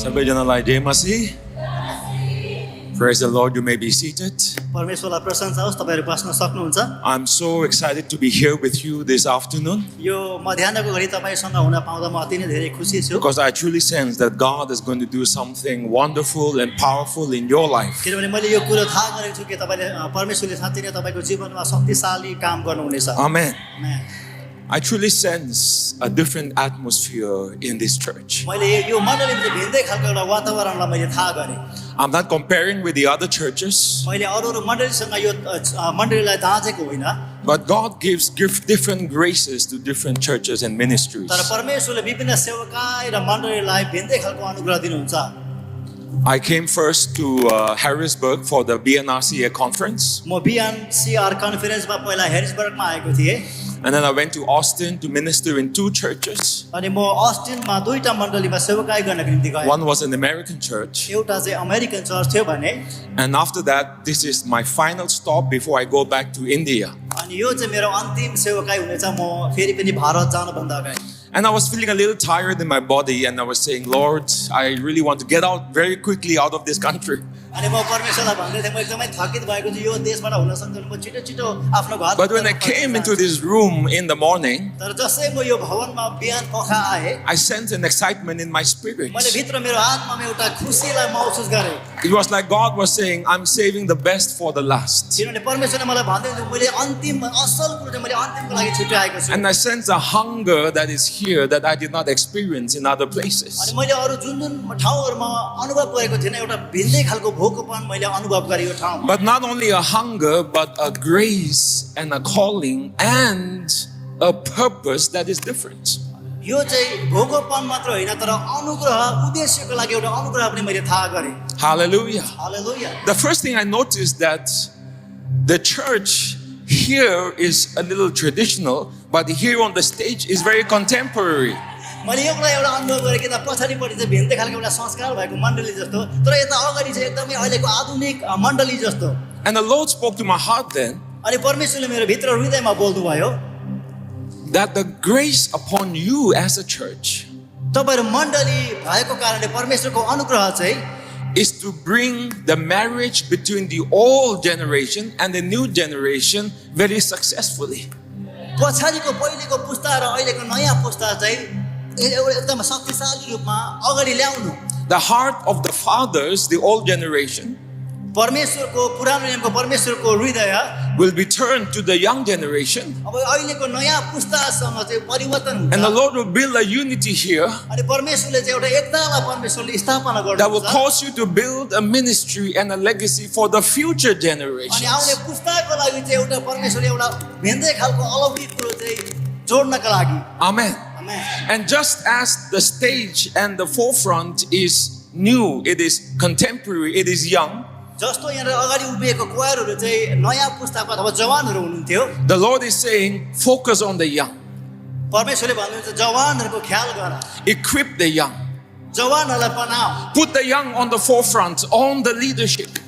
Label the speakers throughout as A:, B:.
A: सबैजनालाई जय मसीह. Praise the Lord. You may be seated.
B: परमेश्वरलाई प्रशंसा होस् तपाईहरु बस्न सक्नुहुन्छ.
A: I'm so excited to be here with you this afternoon
B: यो मध्याह्नको घडी तपाईसँग हुन पाउँदा म अति नै धेरै खुसी छु.
A: because I truly sense that God is going to do something wonderful and powerful in your life.
B: किनभने मैले यो कुरा थाहा गरेको छु कि तपाईले परमेश्वरले साँच्चै नै तपाईको जीवनमा शक्तिशाली काम गर्नुहुनेछ.
A: Amen.
B: Amen.
A: I truly sense a different atmosphere in this church.
B: मैले यो मण्डलीभित्र भिन्दै खालको एउटा वातावरणलाई मैले थाहा गरे.
A: I'm not comparing with the other churches,
B: मैले अरू मण्डलीसँग यो मण्डलीलाई दाँजेको होइन.
A: but God gives different graces to different churches and ministries.
B: तर परमेश्वरले विभिन्न सेवकाई र मण्डलीलाई भिन्दै खालको अनुग्रह दिनुहुन्छ.
A: I came first to Harrisburg for the BNRCA conference,
B: म BNCR कन्फरेन्समा पहिला हेरिसबर्गमा आएको थिएँ.
A: and then I went to Austin to minister in 2 churches.
B: अनि म अस्टिनमा दुईटा मण्डलीमा सेवकाई गर्नको निम्ति गएँ.
A: One was an American church,
B: एउटा चाहिँ अमेरिकन चर्च थियो भने
A: and after that, this is my final stop before I go back to India.
B: अनि यो चाहिँ मेरो अन्तिम सेवकाई हुनेछ. म फेरि पनि भारत जानभन्दा अगाडि.
A: And I was feeling a little tired in my body, and I was saying, Lord, I really want to get out very quickly out of this country.
B: अनि म परमेश्वरलाई भन्दै थिएँ म एकदमै थकित भएको छु यो देशबाट हुन सक्दैन म छिटो छिटो आफ्नो घर.
A: But when I came into this room in the morning,
B: तर जसै म यो भवनमा बिहान पख आए
A: I sensed an excitement in my spirit.
B: मैले भित्र मेरो आत्मामा एउटा खुसीलाई महसुस गरेँ.
A: It was like God was saying, I'm saving the best for the last.
B: किनभने परमेश्वरले मलाई भन्दै थियो मैले अन्तिम असल कुरा चाहिँ मैले अन्तिमको लागि छुट्याएको छु.
A: And I sense a hunger that is here that I did not experience in other
B: अनि
A: places.
B: मैले अरू जुन जुन ठाउँहरुमा अनुभव गरेको थिएन एउटा भिन्दै खालको भोकपन मैले अनुभव गरेँ यो ठाउँमा.
A: But not only a hunger, but a grace and a calling and a purpose that is different.
B: यो चाहिँ भोकपन मात्र होइन तर अनुग्रह उद्देश्यको लागि एउटा अनुग्रह पनि मैले थाहा गरेँ.
A: Hallelujah.
B: Hallelujah.
A: The first thing I noticed that the church here is a little traditional, but here on the stage is very contemporary.
B: मैले यो कुरा एउटा अनुभव गरेँ कि त पछाडिपट्टि चाहिँ भिन्दै खालको एउटा संस्कार भएको मण्डली जस्तो तर यता अगाडि चाहिँ एकदमै अहिलेको आधुनिक मण्डली जस्तो.
A: And the Lord spoke to my heart then
B: अनि परमेश्वरले मेरो भित्र हृदयमा बोल्नु भयो
A: that the grace upon you as a church
B: तपाईहरु मण्डली भएको कारणले परमेश्वरको अनुग्रह चाहिँ
A: is to bring the marriage between the old generation and the new generation very successfully.
B: पछाडिको पहिलेको पुस्ता र अहिलेको नयाँ पुस्ता चाहिँ एकदम शक्तिशाली रूपमा अगाडि ल्याउनु.
A: The heart of the fathers, the old generation,
B: परमेश्वरको पुरानो नियमको परमेश्वरको हृदय
A: will be turned to the young generation,
B: अब अहिलेको नयाँ पुस्तासँग चाहिँ परिवर्तन
A: and the
B: हुन्छ.
A: Lord will build a unity here
B: अनि परमेश्वरले चाहिँ एउटा एकतालाई परमेश्वरले स्थापना
A: that will
B: गर्नुहुन्छ.
A: cause you to build a ministry and a legacy for the future
B: अनि
A: generations.
B: आउने पुस्ताको लागि चाहिँ एउटा परमेश्वरले एउटा भिन्दै खालको अलौकिक कुरो चाहिँ जोड्नका लागि.
A: Amen.
B: Amen.
A: And just as the stage and the forefront is new, it is contemporary, it is young,
B: जस्तो यहाँ अगाडि उभिएको क्वायरहरू चाहिँ नयाँ पुस्ताको अथवा जवानहरू हुनुहुन्थ्यो.
A: the Lord is saying, focus on the young,
B: परमेश्वरले भन्नुहुन्छ जवानहरूको ख्याल गर.
A: equip the young,
B: जवानहरूलाई बनाऊ.
A: put the young on the forefront, on the leadership.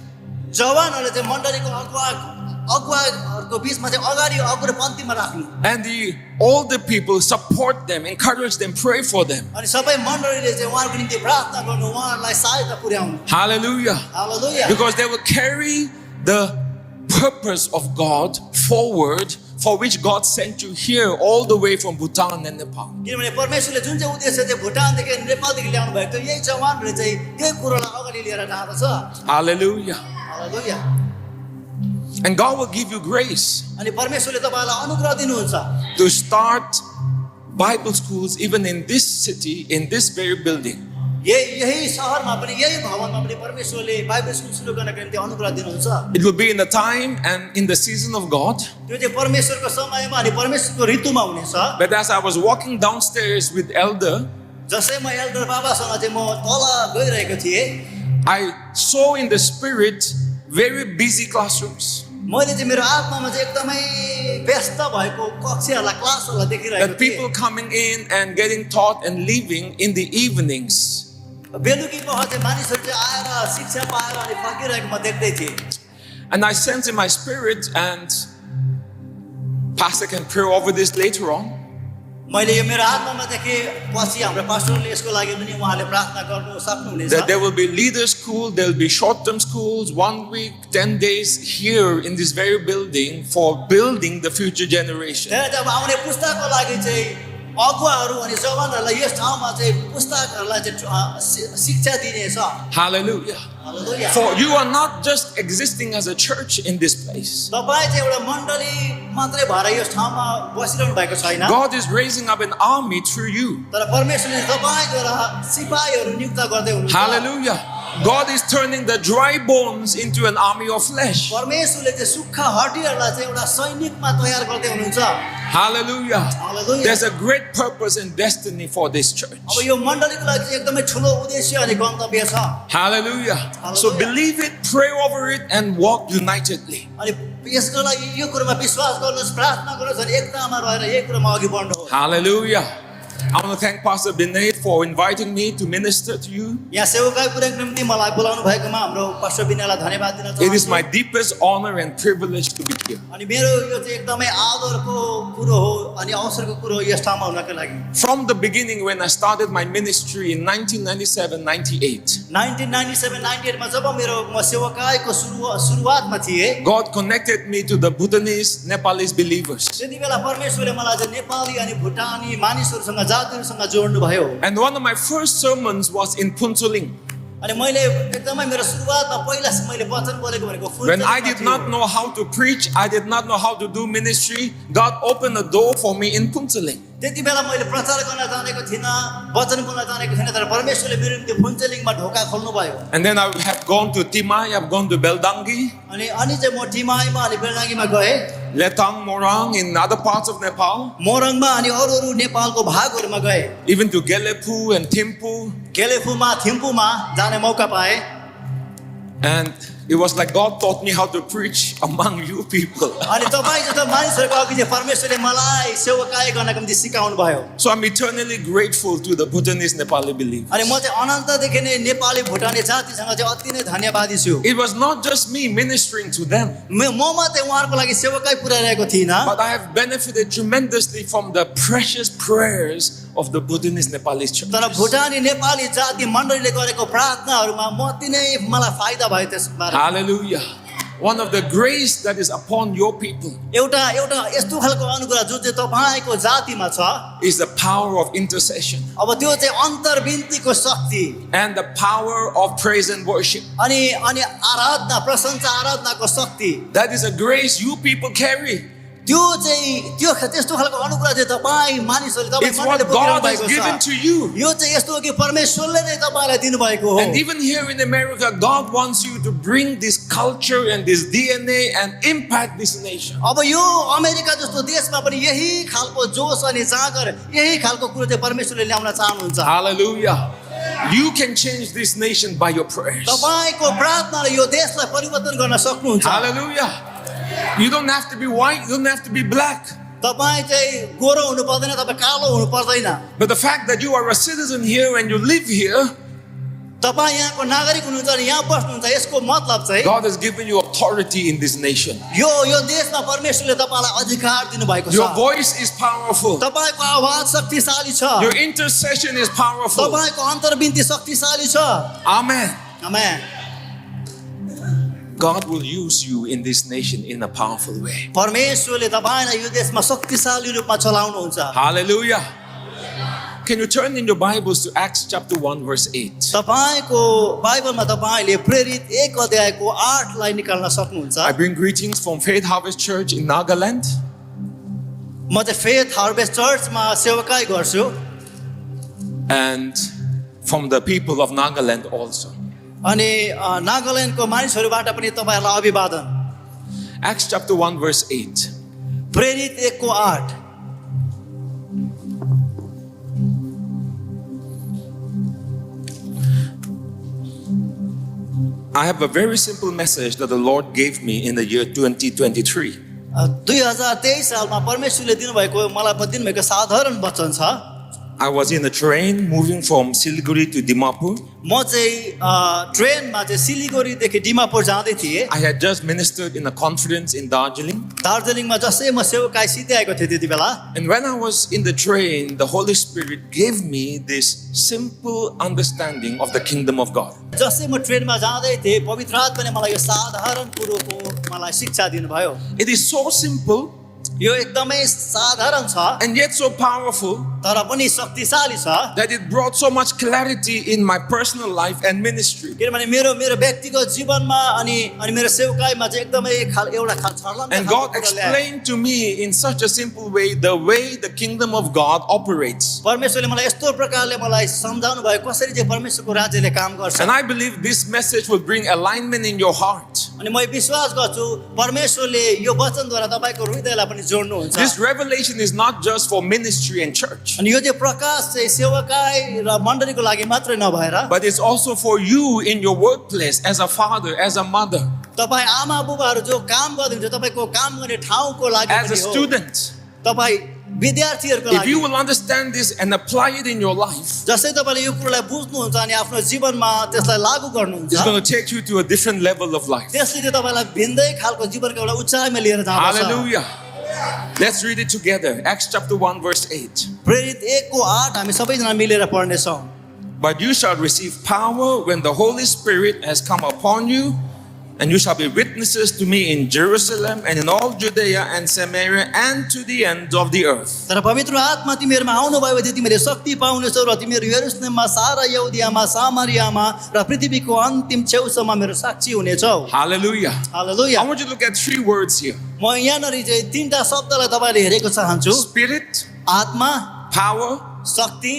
B: जवानहरूले चाहिँ मण्डलीको अगुवाहरूको बीचमा चाहिँ अगाडि अग्र पन्थीमा राख्नु.
A: And the older people support them, encourage them, pray for them.
B: अनि सबै मण्डलीले चाहिँ उहाँहरूको निम्ति प्रार्थना गर्नु उहाँहरूलाई सहायता पुर्याउनु.
A: Hallelujah.
B: Hallelujah.
A: Because they will carry the purpose of God forward, for which God sent you here all the way from Bhutan and Nepal.
B: किनभने परमेश्वरले जुन चाहिँ उद्देश्य चाहिँ भुटानदेखि नेपालदेखि ल्याउनु भएको थियो यही जवानहरूले चाहिँ त्यही कुरोलाई अगाडि लिएर जाँदछ.
A: Hallelujah.
B: Hallelujah.
A: And God will give you grace
B: अनि परमेश्वरले तपाईलाई अनुग्रह दिनुहुन्छ
A: to start Bible schools even in this city, in this very building.
B: यही शहरमा पनि यही भवनमा पनि परमेश्वरले बाइबल स्कुल सुरु गर्नको निम्ति अनुग्रह दिनुहुन्छ.
A: It will be in the time and in the season of God.
B: त्यो चाहिँ परमेश्वरको समयमा अनि परमेश्वरको ऋतुमा हुनेछ.
A: But as I was walking downstairs with Elder,
B: जसै म एल्डर बाबासँग चाहिँ म तल गइरहेको थिएँ
A: I saw in the spirit very busy classrooms.
B: मैले चाहिँ मेरो आत्मामा चाहिँ एकदमै व्यस्त भएको कक्षाहरूलाई क्लासहरूलाई देखिरहेको
A: That
B: थिएँ.
A: people coming in and getting taught and leaving in the evenings.
B: बेलुकी पख चाहिँ मानिसहरू चाहिँ आएर शिक्षा पाएर अनि फर्किरहेको म देख्दै थिएँ.
A: And I sense in my spirit, and Pastor can pray over this later on,
B: मैले यो मेरो आत्मामा देखेँ पछि हाम्रो पास्टरले यसको लागि पनि उहाँले प्रार्थना गर्नु सक्नुहुनेछ
A: that there will be leader school, there will be short-term schools, 1 week, 10 days here in this very building for building the future generation.
B: त्यहाँ चाहिँ अब आउने पुस्ताको लागि चाहिँ अगुवाहरू अनि जवानहरूलाई यस ठाउँमा चाहिँ पुस्ताहरूलाई चाहिँ शिक्षा दिनेछ
A: Hallelujah.
B: Hallelujah
A: For you are not just existing as a church in this place.
B: तपाईँ चाहिँ एउटा मण्डली मात्रै भएर यस ठाउँमा बसिरहनु भएको छैन
A: God is raising up an army through you.
B: तर परमेश्वरले तपाईँद्वारा सिपाहीहरू नियुक्त गर्दै हुनुहुन्छ
A: Hallelujah. God is turning the dry bones into an army of flesh.
B: परमेश्वरले चाहिँ सुक्खा हड्डीहरूलाई चाहिँ एउटा सैनिकमा तयार गर्दै हुनुहुन्छ
A: Hallelujah.
B: Hallelujah
A: There's a great purpose and destiny for this church.
B: अब यो मण्डलीको लागि चाहिँ एकदमै ठुलो उद्देश्य अनि गन्तव्य छ
A: Hallelujah. So believe it, pray over it, and walk unitedly.
B: अनि यसको लागि यो कुरोमा विश्वास गर्नुहोस् प्रार्थना गर्नुहोस् अनि एकतामा रहेर यही कुरोमा अघि बढ्नुहोस्
A: Hallelujah. I want to thank Pastor Binay for inviting me to minister to you.
B: यहाँ सेवाकाई पुर्याउनको निम्ति मलाई बोलाउनु भएकोमा हाम्रो पास्टर बिनालाई धन्यवाद दिन
A: It is
B: चाहन्छु
A: my deepest honor and privilege to be here.
B: अनि मेरो यो चाहिँ एकदमै आदरको कुरो हो अनि अवसरको कुरो हो यस ठाउँमा हुनको लागि
A: From the beginning, when I started my ministry in 1997-98,
B: 1997-98 मा जब म सेवाकाईको सुरुवातमा थिएँ
A: God connected me to the Bhutanese, Nepalese believers.
B: त्यति बेला परमेश्वरले मलाई चाहिँ नेपाली अनि भुटानी मानिसहरूसँग जातिहरूसँग जोड्नु भयो
A: And one of my first sermons was in Phuntsholing.
B: अनि मैले एकदमै मेरो सुरुवातमा पहिला मैले वचन बोलेको भनेको
A: When I
B: फुलचोकमा
A: did
B: थियो।
A: not know how to preach, I did not know how to do ministry, God opened a door for me in Phuntsholing.
B: त्यति बेला मैले प्रचार गर्न जानेको थिइनँ वचन बोल्न जानेको थिइनँ तर परमेश्वरले मेरो निम्ति फुन्चेलिङमा ढोका खोल्नु भयो
A: And then I have gone to Timai, I've gone to Beldangi,
B: अनि चाहिँ म टिमाईमा अनि बेलडाङ्गीमा गएँ
A: Letang, Morang, in other parts of Nepal,
B: मोरङमा अनि अरू नेपालको भागहरूमा गएँ
A: even to Gelepu and Thimphu.
B: गेलेफुमा थिम्पूमा जाने मौका पाएँ
A: And it was like God taught me how to preach among you people.
B: अनि तपाईँ जस्तो मानिसहरूको अघि चाहिँ परमेश्वरले मलाई सेवाकाई गर्नको निम्ति सिकाउनु भयो
A: So I'm eternally grateful to the Bhutanese Nepali believers.
B: अनि म चाहिँ अनन्तदेखि नै नेपाली भुटानी जातिसँग चाहिँ अति नै धन्यवादी छु
A: It was not just me ministering to them,
B: म मात्रै उहाँहरूको लागि सेवाकाई पुर्याइरहेको थिइनँ
A: but I have benefited tremendously from the precious prayers of the Bhutanese Nepalese church.
B: तर भुटानी नेपाली जाति मण्डलीले गरेको प्रार्थनाहरूमा म अति नै मलाई फाइदा भयो त्यसबाट
A: Hallelujah. One of the grace that is upon your people
B: एउटा यस्तो खालको अनुग्रह जो चाहिँ तपाईँको जातिमा छ
A: is the power of intercession
B: अब त्यो चाहिँ अन्तर्विन्तीको शक्ति
A: and the power of praise and worship.
B: अनि आराधना प्रशंसा आराधनाको शक्ति
A: That is a grace you people carry.
B: त्यो चाहिँ त्यस्तो खालको अनुग्रह चाहिँ तपाईँ मानिसहरूले
A: It's what God has given to you.
B: यो चाहिँ यस्तो हो कि परमेश्वरले नै तपाईँलाई दिनुभएको हो
A: And even here in America, God wants you to bring this culture and this DNA and impact this nation.
B: अब यो अमेरिका जस्तो देशमा पनि यही खालको जोश अनि जाँगर यही खालको कुरो चाहिँ परमेश्वरले ल्याउन चाहनुहुन्छ
A: Hallelujah. You can change this nation by your prayers.
B: तपाईँको प्रार्थनाले यो देशलाई परिवर्तन गर्न सक्नुहुन्छ
A: Hallelujah. You don't have to be white, you don't have to be black.
B: तपाईँ चाहिँ गोरो हुनु पर्दैन तपाईँ कालो हुनु पर्दैन
A: But the fact that you are a citizen here and you live here,
B: तपाईँ यहाँको नागरिक हुनुहुन्छ अनि यहाँ बस्नुहुन्छ यसको मतलब चाहिँ
A: God has given you authority in this nation.
B: यो देशमा परमेश्वरले तपाईँलाई अधिकार दिनुभएको छ
A: Your voice is powerful.
B: तपाईँको आवाज शक्तिशाली छ
A: Your intercession is powerful.
B: तपाईँको अन्तर्विन्ती शक्तिशाली छ
A: Amen.
B: Amen
A: God will use you in this nation in a powerful way.
B: परमेश्वरले तपाईँलाई यो देशमा शक्तिशाली रूपमा चलाउनुहुन्छ
A: Hallelujah. Can you turn in your Bibles to Acts chapter 1 verse 8?
B: तपाईँको बाइबलमा तपाईँले प्रेरित 1 अध्यायको 8 लाई निकाल्न सक्नुहुन्छ
A: I bring greetings from Faith Harvest Church in Nagaland.
B: म चाहिँ फेथ हार्भेस्ट चर्चमा सेवाकाई गर्छु
A: And from the people of Nagaland also.
B: अनि नागाल्यान्डको मानिसहरूबाट पनि तपाईँहरूलाई अभिवादन
A: Acts chapter 1 verse 8.
B: प्रेरित 1 को 8
A: I have a very simple message that the Lord gave me in the year 2023.
B: 2023 सालमा परमेश्वरले दिनुभएको मलाई दिनुभएको साधारण वचन छ
A: I was in a train moving from Siliguri to Dimapur.
B: म चाहिँ ट्रेनमा चाहिँ सिलिगुडीदेखि डिमापुर जाँदै थिएँ
A: I had just ministered in a conference in Darjeeling.
B: दार्जिलिङमा जसै म सेवकाई सिधै आएको थिएँ त्यति बेला
A: And when I was in the train, the Holy Spirit gave me this simple understanding of the kingdom of God.
B: जसै म ट्रेनमा जाँदै थिएँ पवित्र आत्माले मलाई यो साधारण कुरोको मलाई शिक्षा दिनुभयो
A: It is so simple
B: यो एकदमै साधारण छ
A: and yet so powerful
B: तर पनि शक्तिशाली छ
A: that it brought so much clarity in my personal life and ministry.
B: किनभने मेरो मेरो व्यक्तिगत जीवनमा अनि मेरो सेवकाईमा चाहिँ एकदमै एउटा छर्लङ्ग
A: And God explained to me in such a simple way the kingdom of God operates.
B: परमेश्वरले मलाई यस्तो प्रकारले मलाई सम्झाउनु भयो कसरी चाहिँ परमेश्वरको राज्यले काम गर्छ
A: And I believe this message will bring alignment in your heart.
B: अनि म विश्वास गर्छु परमेश्वरले यो वचनद्वारा तपाईको हृदयलाई पनि जोड्नुहुन्छ
A: This revelation is not just for ministry and church,
B: अनि यो चाहिँ प्रकाश चाहिँ सेवकाई र मण्डलीको लागि मात्रै नभएर
A: but it's also for you in your workplace as a father, as a mother,
B: तपाई आमा बुबाहरू जो काम गर्नुहुन्छ तपाईको काम गर्ने ठाउँको लागि
A: as a
B: पनि हो
A: student.
B: तपाई विद्यार्थीहरूको
A: If you
B: लागि
A: will understand this and apply it in your life,
B: जसै तपाईले यो कुरालाई बुझ्नुहुन्छ अनि आफ्नो जीवनमा त्यसलाई लागू गर्नुहुन्छ
A: it's going to take you to a different level of life.
B: त्यसले चाहिँ तपाईलाई भिन्दै खालको जीवनको एउटा उचाइमा लिएर जान्छ
A: Hallelujah. Let's read it together. Acts chapter 1 verse 8.
B: प्रेरित 1:8 हामी सबैजना मिलेर पढ्नेछौँ
A: But you shall receive power when the Holy Spirit has come upon you, and you shall be witnesses to me in Jerusalem and in all Judea and Samaria and to the ends of the earth.
B: तर पवित्र आत्मा तिमीहरूमा आउनुभयो भने तिमीले शक्ति पाउनेछौ र तिमीहरू यरुशलेममा सारा यहुदियामा सामरियामा र पृथ्वीको अन्तिम छेउसम्म मेरो साक्षी हुनेछौ
A: Hallelujah.
B: Hallelujah
A: I want you to look at three words here:
B: म यहाँनिर चाहिँ तीनटा शब्दलाई तपाईले हेरेको चाहन्छु
A: Spirit,
B: आत्मा
A: power,
B: शक्ति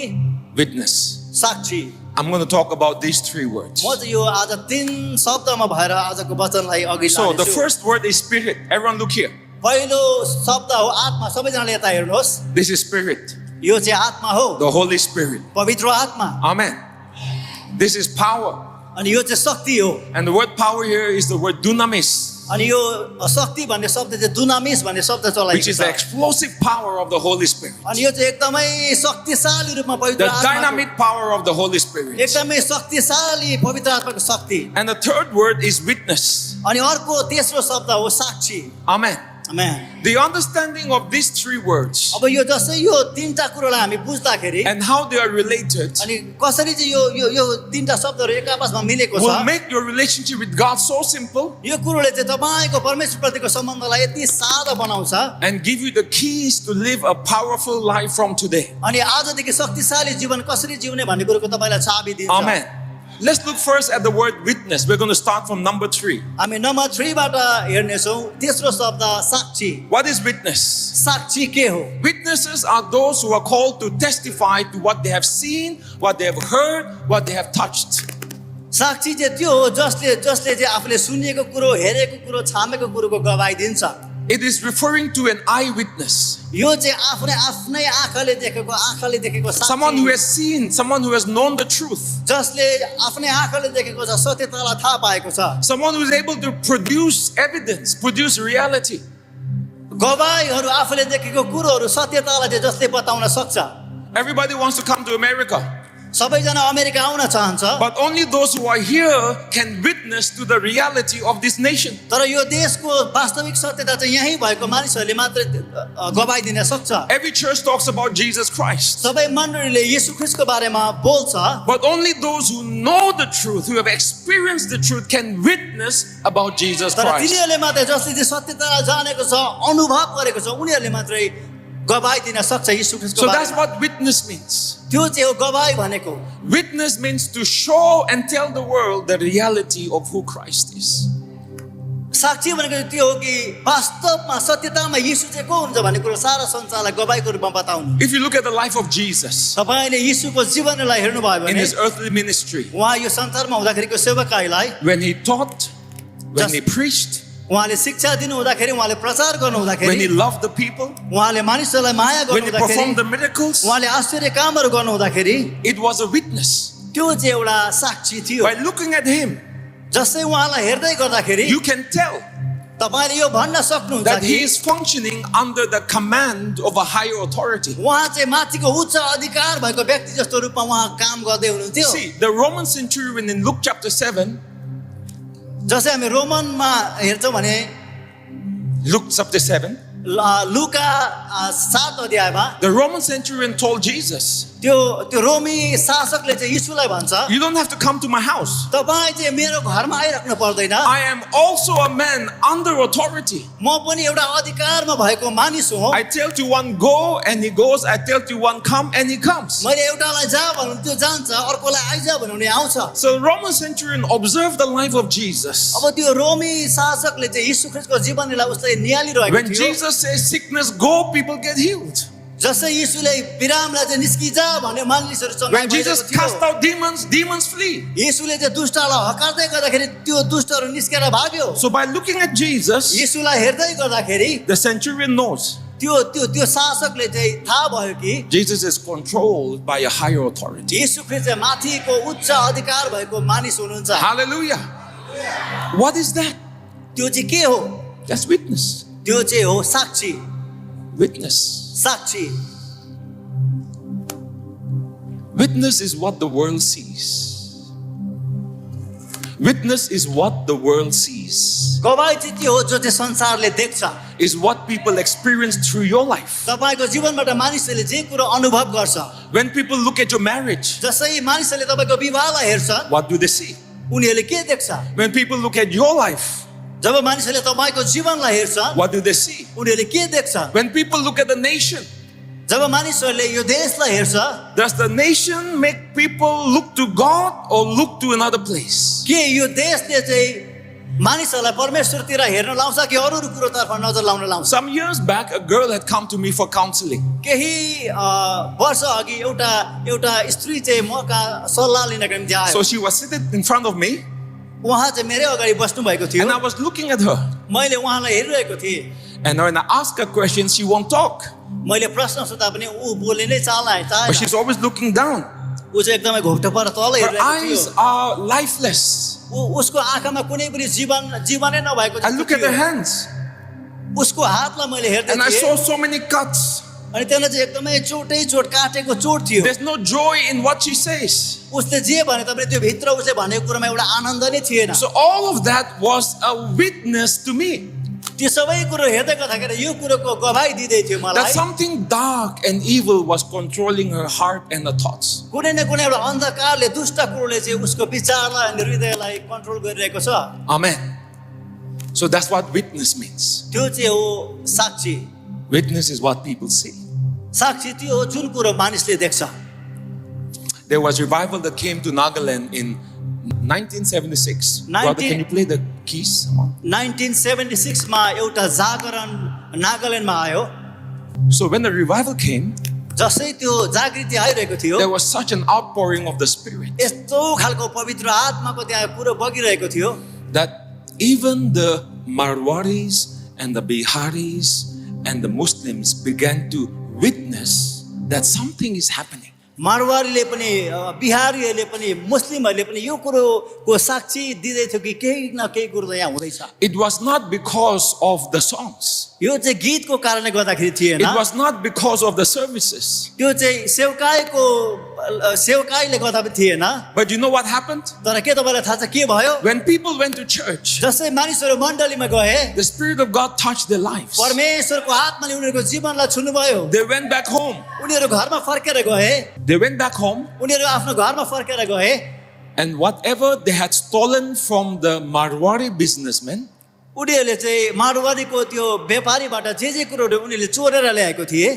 A: witness.
B: Sakshi
A: I'm going to talk about these three words.
B: म चाहिँ यो आज तीन शब्दमा भएर आजको वचनलाई अघि
A: So the
B: लानेछु
A: first word is spirit. Everyone look here.
B: पहिलो शब्द हो आत्मा सबैजनाले यता हेर्नुहोस्
A: This is spirit,
B: यो चाहिँ आत्मा हो
A: the Holy Spirit.
B: पवित्र आत्मा
A: Amen. This is power.
B: अनि यो चाहिँ शक्ति हो
A: And the word power here is the word dunamis,
B: अनि यो शक्ति भन्ने शब्द चाहिँ दुनामिस भन्ने शब्द
A: which
B: चलाइएको
A: is
B: छ
A: the explosive power of the Holy Spirit.
B: अनि यो चाहिँ एकदमै शक्तिशाली रूपमा पवित्र
A: The
B: आत्माको
A: dynamic power of the Holy Spirit.
B: एकदमै शक्तिशाली पवित्र आत्माको शक्ति
A: And the third word is witness.
B: अनि अर्को तेस्रो शब्द हो साक्षी
A: Amen.
B: Amen
A: The understanding of these three words
B: अब यो जसै यो तीनटा कुरोलाई हामी बुझ्दाखेरि
A: and how they are related
B: अनि कसरी चाहिँ यो यो यो तीनटा शब्दहरू एक आपसमा मिलेको
A: will
B: छ
A: make your relationship with God so simple
B: यो कुरोले चाहिँ तपाईको परमेश्वरप्रतिको सम्बन्धलाई यति सादा बनाउँछ
A: and give you the keys to live a powerful life from today.
B: अनि आजदेखि शक्तिशाली जीवन कसरी जिउने भन्ने कुरोको तपाईँलाई चाबी दिन्छ
A: Amen. Let's look first at the word witness. We're going to start from number 3.
B: हामी नम्बर 3 बाट हेर्नेछौँ तेस्रो शब्द साक्षी
A: What is witness?
B: साक्षी के हो
A: Witnesses are those who are called to testify to what they have seen, what they have heard, what they have touched.
B: साक्षी चाहिँ त्यो हो जसले चाहिँ आफूले सुनेको कुरो हेरेको कुरो छामेको कुरोको गवाही दिन्छ
A: It is referring to an eyewitness.
B: यो चाहिँ आफ्नै आँखाले देखेको
A: Someone who
B: Sakshi
A: has seen, someone who has known the truth.
B: जसले आफ्नै आँखाले देखेको छ सत्यतालाई थाहा पाएको छ
A: Someone who is able to produce evidence, produce reality.
B: गवाहीहरू आफूले देखेको कुरोहरू सत्यतालाई चाहिँ जसले बताउन सक्छ
A: Everybody wants to come to America,
B: सबैजना अमेरिका आउन चाहन्छ
A: but only those who are here can witness to the reality of this nation.
B: तर यो देशको वास्तविक सत्यता चाहिँ यही भएको मानिसहरूले मात्रै गवाही दिन सक्छ
A: Every church talks about Jesus Christ,
B: सबै मण्डलीले येशू ख्रीष्टको बारेमा बोल्छ
A: but only those who know the truth, who have experienced the truth, can witness about Jesus
B: तर
A: Christ.
B: तिनीहरूले मात्रै जसले चाहिँ सत्यतालाई जानेको छ अनुभव गरेको छ उनीहरूले मात्रै गवाही दिन सक्छ येशू ख्रीष्टको
A: So that's
B: बारेमा
A: what witness means.
B: त्यो चाहिँ हो गवाही भनेको
A: Witness means to show and tell the world the reality of who Christ is.
B: साक्षी भनेको चाहिँ त्यो हो कि वास्तवमा सत्यतामा येशू चाहिँ को हुन्छ भन्ने कुरो सारा संसारलाई गवाहीको रूपमा बताउनु
A: If you look at the life of Jesus
B: तपाईले येशूको जीवनलाई हेर्नुभयो
A: in
B: भने
A: his earthly ministry,
B: उहाँ यो संसारमा हुँदाखेरिको सेवकाईलाई
A: when he taught, when he preached,
B: उहाँले शिक्षा दिनु हुँदाखेरि उहाँले प्रचार गर्नु
A: when
B: हुँदाखेरि
A: he loved the people,
B: उहाँले मानिसहरूलाई माया
A: when
B: गर्नु
A: he
B: हुँदाखेरि
A: performed the miracles,
B: उहाँले आश्चर्य कामहरू गर्नु हुँदाखेरि
A: it was a witness.
B: त्यो चाहिँ एउटा साक्षी थियो
A: By looking at him,
B: जसै उहाँलाई हेर्दै गर्दाखेरि
A: you can tell
B: तपाईले यो भन्न सक्नुहुन्छ
A: that
B: कि
A: he is functioning under the command of a higher authority.
B: उहाँ चाहिँ माथिको उच्च अधिकार भएको व्यक्ति जस्तो रूपमा उहाँ काम गर्दै हुनुहुन्थ्यो
A: See, the Roman centurion in Luke chapter 7,
B: जसै हामी रोमनमा हेर्छौँ भने
A: Luke chapter 7,
B: लुका 7 अध्यायमा
A: the Roman centurion told Jesus,
B: त्यो रोमी शासकले चाहिँ यीशुलाई भन्छ
A: you don't have to come to my house.
B: तपाई चाहिँ मेरो घरमा आइराख्नु पर्दैन
A: I am also a man under authority.
B: म पनि एउटा अधिकारमा भएको मानिस हुँ
A: I tell to one go and he goes. I tell to one come and he comes.
B: मैले एउटालाई जा भन्नु त्यो जान्छ अर्कोलाई आइजा भन्नु नि आउँछ
A: So the Roman centurion observed the life of Jesus.
B: अब त्यो रोमी शासकले चाहिँ यीशु ख्रीष्टको जीवनलाई उसले निहालिरहेको
A: When
B: थियो
A: Jesus says sickness go, people get healed.
B: जसै यीशुले बिरामलाई चाहिँ निस्किजा भने मानिसहरु
A: When
B: सँग
A: Jesus cast out demons, demons flee.
B: यीशुले चाहिँ दुष्टलाई हकार्दै गर्दाखेरि त्यो दुष्टहरु निस्केर भाग्यो
A: So by looking at Jesus,
B: यीशुलाई हेर्दै गर्दाखेरि
A: the centurion knows
B: त्यो शासकले चाहिँ थाहा भयो कि
A: Jesus is controlled by a higher authority.
B: यीशु ख्रीष्ट चाहिँ माथिको उच्च अधिकार भएको मानिस हुनुहुन्छ
A: Hallelujah. What is that?
B: त्यो चाहिँ के हो
A: That's witness.
B: त्यो चाहिँ हो साक्षी
A: Witness.
B: Sakshi
A: Witness is what the world sees. Witness is what the world sees.
B: गवाही चाहिँ त्यो हो जो चाहिँ संसारले देख्छ
A: Is what people experience through your life.
B: तपाईको जीवनबाट मानिसहरूले जे कुरा अनुभव गर्छ
A: When people look at your marriage,
B: जसै मानिसहरूले तपाईको विवाहलाई हेर्छ
A: what do they see?
B: उनीहरूले के देख्छ
A: When people look at your life,
B: जब मानिसहरूले तपाईको जीवनलाई हेर्छ
A: what do they see?
B: उनीहरूले के देख्छ
A: When people look at the nation,
B: जब मानिसहरूले यो देशलाई हेर्छ
A: does the nation make people look to God or look to another place?
B: के यो देशले चाहिँ मानिसहरूलाई परमेश्वरतिर हेर्न लाउँछ कि अरू कुरोतर्फ नजर लाउन लाउँछ
A: Some years back, a girl had come to me for counseling.
B: केही वर्ष अघि एउटा स्त्री चाहिँ मका सल्लाह लिनको निम्ति आयो
A: So she was sitting in front of me,
B: उहाँ चाहिँ मेरै अगाडि बस्नु भएको थियो
A: and I was looking at her.
B: मैले उहाँलाई हेरिरहेको थिएँ
A: And when I ask her questions, she won't talk.
B: मैले प्रश्न सोध्दा पनि ऊ बोल्ने नै चाहेन
A: But she's always looking down.
B: ऊ चाहिँ एकदमै घोप्टो पर तल
A: Her
B: हेरिरहेको
A: eyes
B: थियो
A: are lifeless.
B: उसको आँखामा कुनै पनि जीवनै नभएको
A: I
B: जस्तो
A: look at her
B: थियो।
A: hands,
B: उसको हातलाई मैले हेर्दै
A: and I saw
B: थिएँ
A: so many cuts.
B: अनि त्यसलाई चाहिँ एकदमै चोट काटेको चोट थियो
A: There's no joy in what she says.
B: उसले जे भने तपाईले त्यो भित्र उसले भनेको कुरामा एउटा आनन्द नै थिएन
A: So all of that was a witness to me
B: त्यो सबै कुरो हेर्दै गर्दाखेरि यो कुरोको गवाही दिँदै थियो
A: that
B: मलाई
A: something dark and evil was controlling her heart and her thoughts.
B: कुनै न कुनै एउटा अन्धकारले दुष्ट कुरोले चाहिँ उसको विचारलाई अनि हृदयलाई कन्ट्रोल गरिरहेको छ
A: Amen. So that's what witness means.
B: त्यो चाहिँ हो साक्षी
A: Witness is what people see.
B: साक्षी त्यो हो जुन कुरो मानिसले देख्छ
A: There was revival that came to Nagaland in 1976. Brother, can you play the keys? Come on.
B: 1976 मा एउटा जागरण नागाल्यान्डमा आयो
A: So when the revival came,
B: जसै त्यो जागृति आइरहेको थियो
A: there was such an outpouring of the Spirit
B: यस्तो खालको पवित्र आत्माको त्यहाँ कुरो बगिरहेको थियो
A: that even the Marwaris and the Biharis and the Muslims began to witness that something is happening.
B: मारवारीले पनि बिहारीहरूले पनि मुस्लिमहरूले पनि यो कुरोको साक्षी दिँदै थियो कि केही न केही कुरो त यहाँ हुँदैछ
A: It was not because of the songs.
B: यो चाहिँ गीतको कारणले गर्दाखेरि थिएन
A: It was not because of the services.
B: त्यो चाहिँ सेवकाईले गर्दा पनि थिएन
A: But you know what happened?
B: तर के तपाईलाई थाहा छ के भयो
A: When people went to church,
B: जसै मानिसहरू मण्डलीमा गए
A: the Spirit of God touched their lives.
B: परमेश्वरको आत्माले उनीहरूको जीवनलाई छुनुभयो
A: They went back home.
B: उनीहरू घरमा फर्केर गए
A: They went back home,
B: उनीहरू आफ्नो घरमा फर्केर गए
A: and whatever they had stolen from the Marwari businessmen,
B: उनीहरूले चाहिँ मारवारीको त्यो व्यापारीबाट जे कुरोहरू उनीहरूले चोरेर ल्याएको थिए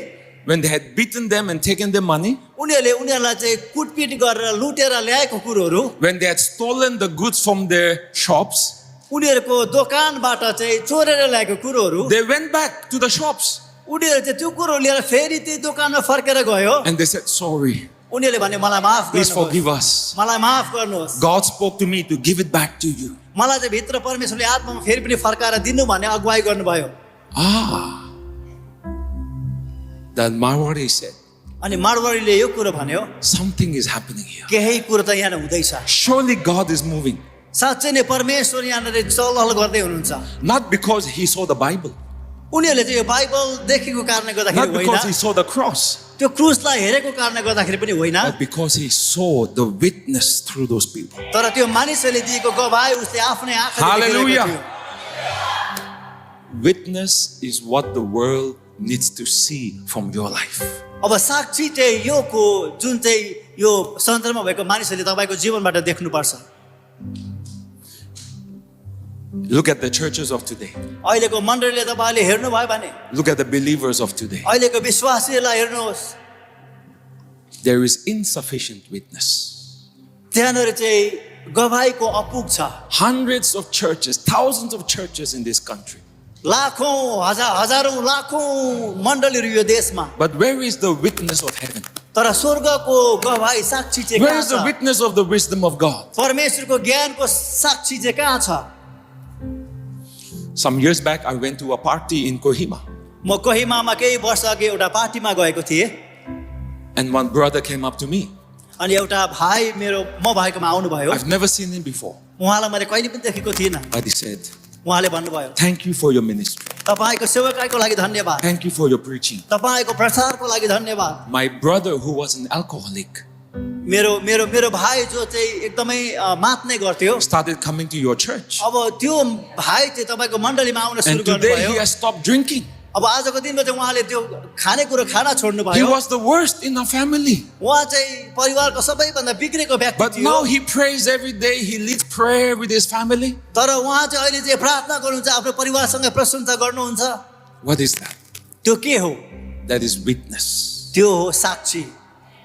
A: when they had beaten them and taken their money,
B: उनीहरूलाई चाहिँ कुटपिट गरेर लुटेर ल्याएको कुरोहरू
A: when they had stolen the goods from their shops,
B: उनीहरूको दोकानबाट चाहिँ चोरेर ल्याएको कुरोहरू
A: they went back to the shops
B: उनीहरू चाहिँ त्यो कुरो लिएर फेरि त्यही दोकानमा फर्केर गयो
A: and they said, sorry,
B: उनीहरूले भने मलाई माफ
A: please
B: गर्नुहोस्
A: forgive us.
B: मलाई माफ गर्नुहोस्
A: God spoke to me to give it back to you.
B: मलाई चाहिँ भित्र परमेश्वरले आत्मामा फेरि पनि फर्काएर दिनु भन्ने अगुवाई गर्नुभयो
A: The Marwari said,
B: अनि मारवारीले यो कुरो भन्यो
A: something is happening here.
B: केही कुरो त यहाँ हुँदैछ
A: Surely God is moving.
B: साँच्चै नै परमेश्वर यहाँनिर चलहल गर्दै हुनुहुन्छ
A: Not because he saw the Bible,
B: उनीहरूले चाहिँ यो बाइबल देखेको कारणले गर्दाखेरि
A: not
B: होइन
A: because he saw the cross,
B: त्यो क्रुसलाई हेरेको कारणले गर्दाखेरि पनि होइन
A: but because he saw the witness through those people.
B: तर त्यो मानिसहरूले दिएको गवाही उसले आफ्नै आँखाले देखेको
A: Hallelujah.
B: थियो।
A: Witness is what the world needs to see from your life.
B: अब साक्षी चाहिँ यो को जुन चाहिँ यो संसारमा भएको मानिसहरूले तपाईँको जीवनबाट देख्नुपर्छ
A: Look at the churches of today.
B: अहिलेको मण्डलीले तपाईँले हेर्नुभयो भने
A: Look at the believers of today.
B: अहिलेको विश्वासीहरूलाई हेर्नुहोस्
A: There is insufficient witness.
B: त्यहाँनिर चाहिँ गवाहीको अपुग छ
A: Hundreds of churches, thousands of churches in this country.
B: लाखौँ हजारौँ लाखौँ मण्डलीहरू यो देशमा
A: But where is the witness of heaven?
B: तर स्वर्गको गवाही साक्षी चाहिँ
A: Where
B: कहाँ
A: is the
B: छ
A: witness of the wisdom of God?
B: परमेश्वरको ज्ञानको साक्षी चाहिँ कहाँ छ
A: Some years back, I went to a party in Kohima,
B: म कोहिमामा केही वर्ष अघि एउटा पार्टीमा गएको थिएँ
A: and one brother came up to me.
B: अनि एउटा भाइ मेरो म भएकोमा आउनुभयो
A: I've never seen him before,
B: उहाँलाई मैले कहिले पनि देखेको थिइनँ
A: but he said,
B: उहाँले भन्नुभयो
A: "Thank you for your ministry.
B: तपाईँको सेवकाईको लागि धन्यवाद
A: Thank you for your preaching."
B: तपाईँको प्रचारको लागि धन्यवाद
A: My brother, who was an alcoholic,
B: मेरो मेरो मेरो भाइ जो चाहिँ एकदमै मात्ने गर्थ्यो
A: started coming to your church.
B: अब त्यो भाइ चाहिँ तपाईँको मण्डलीमा आउन सुरु
A: And today
B: गर्नुभयो
A: he has stopped drinking.
B: अब आजको दिनमा चाहिँ उहाँले त्यो खानेकुरो खाना छोड्नु
A: He
B: भयो
A: was the worst in our family.
B: उहाँ चाहिँ परिवारको सबैभन्दा बिग्रेको व्यक्ति
A: But
B: थियो
A: now he prays every day. He leads prayer with his family.
B: तर उहाँ चाहिँ अहिले चाहिँ प्रार्थना गर्नुहुन्छ आफ्नो परिवारसँग प्रशंसा गर्नुहुन्छ
A: What is that?
B: त्यो के हो
A: That is witness.
B: त्यो हो साक्षी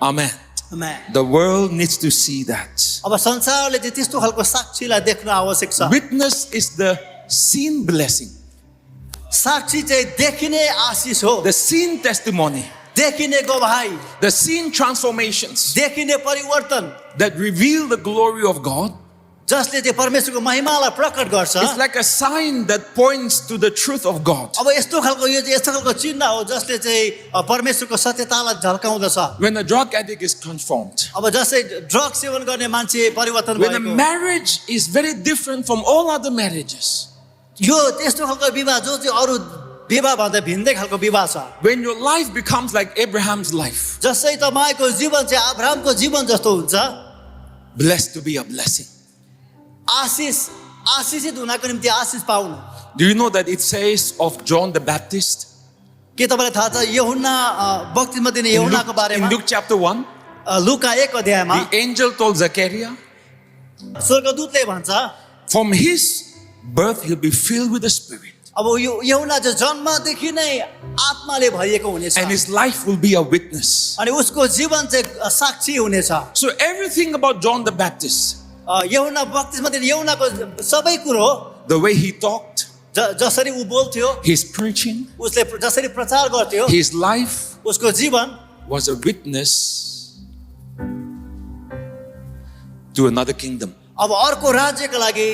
A: Amen.
B: Amen.
A: The world needs to see that.
B: अब संसारले चाहिँ त्यस्तो खालको साक्षीलाई देख्न आवश्यक छ
A: Witness is the seen blessing,
B: साक्षी चाहिँ देखिने आशिष हो
A: the seen testimony,
B: देखिने गवाही
A: the seen transformations
B: देखिने परिवर्तन
A: that reveal the glory of God.
B: जसले चाहिँ परमेश्वरको महिमालाई प्रकट गर्छ
A: It's like a sign that points to the truth of God.
B: अब यस्तो खालको यो चाहिँ यस्तो खालको चिन्ह हो जसले चाहिँ परमेश्वरको सत्यतालाई झल्काउँदछ
A: When a drug addict is transformed,
B: अब जस्तै ड्रग सेवन गर्ने मान्छे परिवर्तन
A: when a
B: भएको
A: marriage is very different from all other marriages,
B: यो त्यस्तो खालको विवाह जो चाहिँ अरू विवाह भन्दा भिन्दै खालको विवाह छ
A: when your life becomes like Abraham's life,
B: जस्तै तपाईँको जीवन चाहिँ अब्राहमको जीवन जस्तो हुन्छ
A: blessed to be a blessing.
B: आशिषित हुनको निम्ति आशिष पाउनु
A: Do you know that it says of John the Baptist
B: के तपाईँलाई थाहा छ यूहन्ना बप्तिस्मा दिने
A: in
B: यूहन्नाको
A: Luke,
B: बारेमा
A: in Luke chapter 1?
B: लुका 1 अध्यायमा
A: The angel told Zechariah,
B: स्वर्गदूतले भन्छ
A: from his birth he'll be filled with the Spirit,
B: अब यो यूहन्ना चाहिँ जन्मदेखि नै आत्माले भरिएको हुनेछ
A: and his life will be a witness.
B: अनि उसको जीवन चाहिँ साक्षी हुनेछ
A: So everything about John the Baptist,
B: यूहन्ना बप्तिस्मा दिने यूहन्नाको सबै कुरो
A: the way he talked,
B: जसरी ऊ बोल्थ्यो
A: his preaching,
B: उसले जसरी प्रचार गर्थ्यो
A: his life
B: उसको जीवन
A: was a witness to another kingdom.
B: अब अर्को राज्यको लागि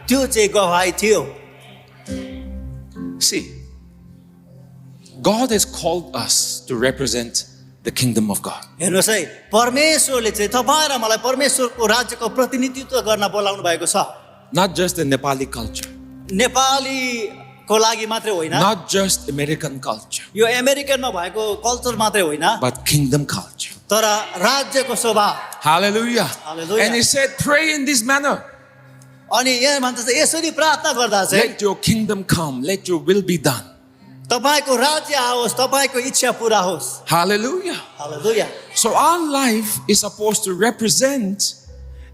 B: त्यो चाहिँ गवाही थियो
A: See, God has called us to represent the kingdom of God.
B: हेर्नुहोस् है परमेश्वरले चाहिँ तपाईँ र मलाई परमेश्वरको राज्यको प्रतिनिधित्व गर्न बोलाउनु भएको छ
A: Not just the Nepali culture,
B: नेपालीको लागि मात्रै होइन
A: not just American culture,
B: यो अमेरिकनमा भएको कल्चर मात्रै होइन
A: but kingdom culture.
B: तर राज्यको स्वभाव
A: Hallelujah.
B: Hallelujah.
A: And he said, pray in this manner.
B: अनि यहाँ भन्छ चाहिँ यसरी प्रार्थना गर्दा चाहिँ
A: Let your kingdom come. Let your will be done.
B: तपाईको राज्य आओस् तपाईको इच्छा पूरा होस्
A: Hallelujah.
B: Hallelujah
A: So our life is supposed to represent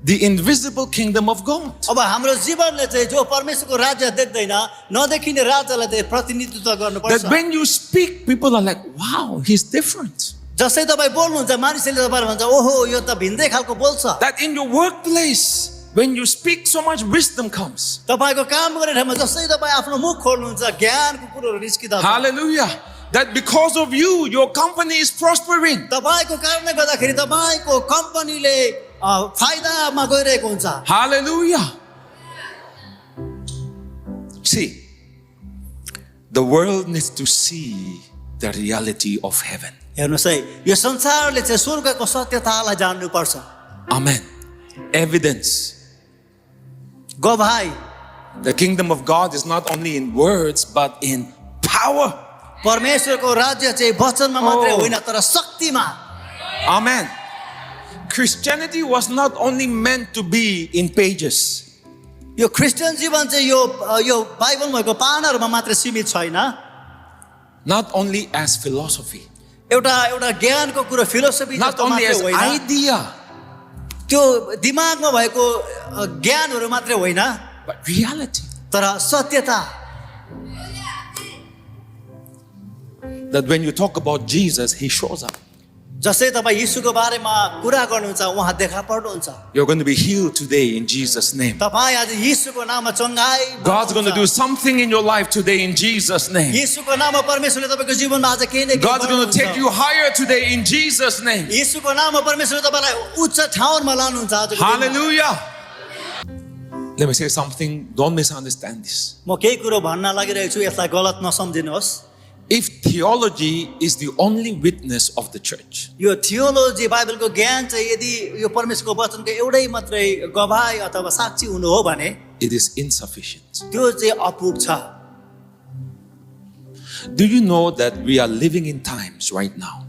A: the invisible kingdom of God.
B: अब हाम्रो जीवनले चाहिँ जो परमेश्वरको राज्य देख्दैन नदेखिने राज्यलाई चाहिँ प्रतिनिधित्व गर्नुपर्छ
A: That when you speak, people are like, wow, he's different.
B: जसै तपाईँ बोल्नुहुन्छ मानिसले तपाईँलाई भन्छ ओहो यो त भिन्दै खालको बोल्छ
A: That in your workplace, when you speak, so much wisdom comes.
B: तपाईको काम गर्ने ठाउँमा जसै तपाईँ आफ्नो मुख खोल्नुहुन्छ ज्ञानको कुरोहरू निस्किँदा
A: Hallelujah. That because of you, your company is prospering.
B: तपाईको कारणले गर्दाखेरि तपाईको कम्पनीले फाइदामा गइरहेको हुन्छ
A: Hallelujah. See, the world needs to see the reality of heaven.
B: हेर्नुहोस् है यो संसारले चाहिँ स्वर्गको सत्यतालाई जान्नुपर्छ
A: Amen. Evidence.
B: गवाई
A: The kingdom of God is not only in words but in power.
B: परमेश्वरको राज्य चाहिँ वचनमा मात्रै
A: Oh.
B: होइन तर शक्तिमा
A: Amen. Christianity was not only meant to be in pages.
B: यो क्रिस्चियन जीवन चाहिँ यो बाइबलमा भएको पानाहरूमा मात्र सीमित छैन
A: Not only as philosophy,
B: एउटा ज्ञानको कुरो फिलोसफी
A: not
B: जस्तो
A: only
B: मात्रै
A: as
B: होइन
A: idea,
B: त्यो दिमागमा भएको ज्ञानहरू मात्रै होइन
A: but reality.
B: तर सत्यता
A: That when you talk about Jesus, he shows up.
B: जसै तपाईँ यीशुको बारेमा कुरा गर्नुहुन्छ उहाँ देखा पर्नुहुन्छ
A: You're going to be healed today in Jesus' name.
B: तपाईँ आज यीशुको नाममा चङ्गाई
A: God's going to do something in your life today in Jesus' name.
B: यीशुको नाममा परमेश्वरले तपाईँको जीवनमा आज केही न केही
A: God's going to
B: गर्नुहुन्छ।
A: take you higher today in Jesus' name.
B: यीशुको नाममा परमेश्वरले तपाईँलाई उच्च ठाउँमा लानुहुन्छ आजको दिनमा।
A: Hallelujah. Let me say something. Don't misunderstand this.
B: म केही कुरो भन्न लागिरहेको छु यसलाई गलत नसम्झिनुहोस्
A: If theology is the only witness of the church,
B: यो थियोलोजी बाइबलको ज्ञान चाहिँ यदि यो परमेश्वरको वचनको एउटै मात्रै गवाई अथवा साक्षी हुनु हो भने
A: it is insufficient.
B: त्यो चाहिँ अपुग छ
A: Do you know that we are living in times right now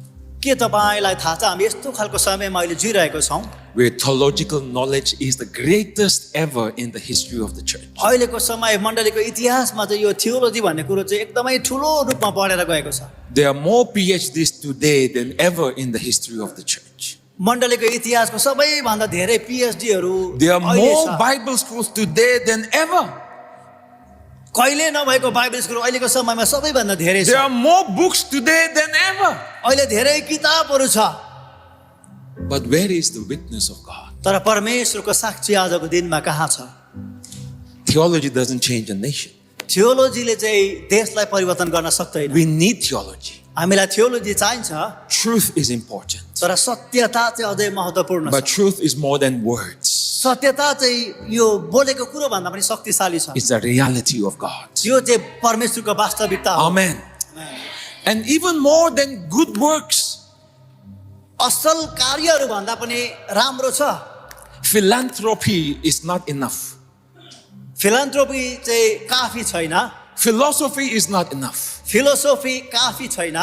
B: के तपाईँलाई थाहा छ हामी यस्तो खालको समयमा अहिले जिरहेको छौँ
A: where theological knowledge is the greatest ever in the history of the church?
B: अहिलेको समय मण्डलीको इतिहासमा चाहिँ यो थियोलोजी भन्ने कुरो चाहिँ एकदमै ठुलो रूपमा बढेर गएको छ
A: There are more PhDs today than ever in the history of the church.
B: मण्डलीको इतिहासको सबैभन्दा धेरै पिएचडीहरू
A: There are more Bible schools today than ever.
B: कहिले नभएको बाइबल स्कुल अहिलेको समयमा सबैभन्दा धेरै छ
A: There are more books today than ever.
B: अहिले धेरै किताबहरू छ
A: But where is the witness of God?
B: तर परमेश्वरको साक्षी आजको दिनमा कहाँ छ
A: Theology doesn't change a nation.
B: थियोलोजीले चाहिँ देशलाई परिवर्तन गर्न सक्दैन
A: We need theology.
B: हामीलाई थियोलोजी चाहिन्छ
A: Truth is important.
B: तर सत्यता चाहिँ अझै महत्त्वपूर्ण
A: But
B: छ
A: truth is more than words.
B: सत्यता चाहिँ यो बोलेको कुरो भन्दा पनि शक्तिशाली छ
A: It's the reality of God.
B: यो चाहिँ परमेश्वरको वास्तविकता हो
A: Amen. And even more than good works,
B: असल कार्यहरू भन्दा पनि राम्रो छ
A: philanthropy is not enough.
B: फिलान्थ्रोपी चाहिँ काफी छैन
A: Philosophy is not enough.
B: Philosophy काफी छैन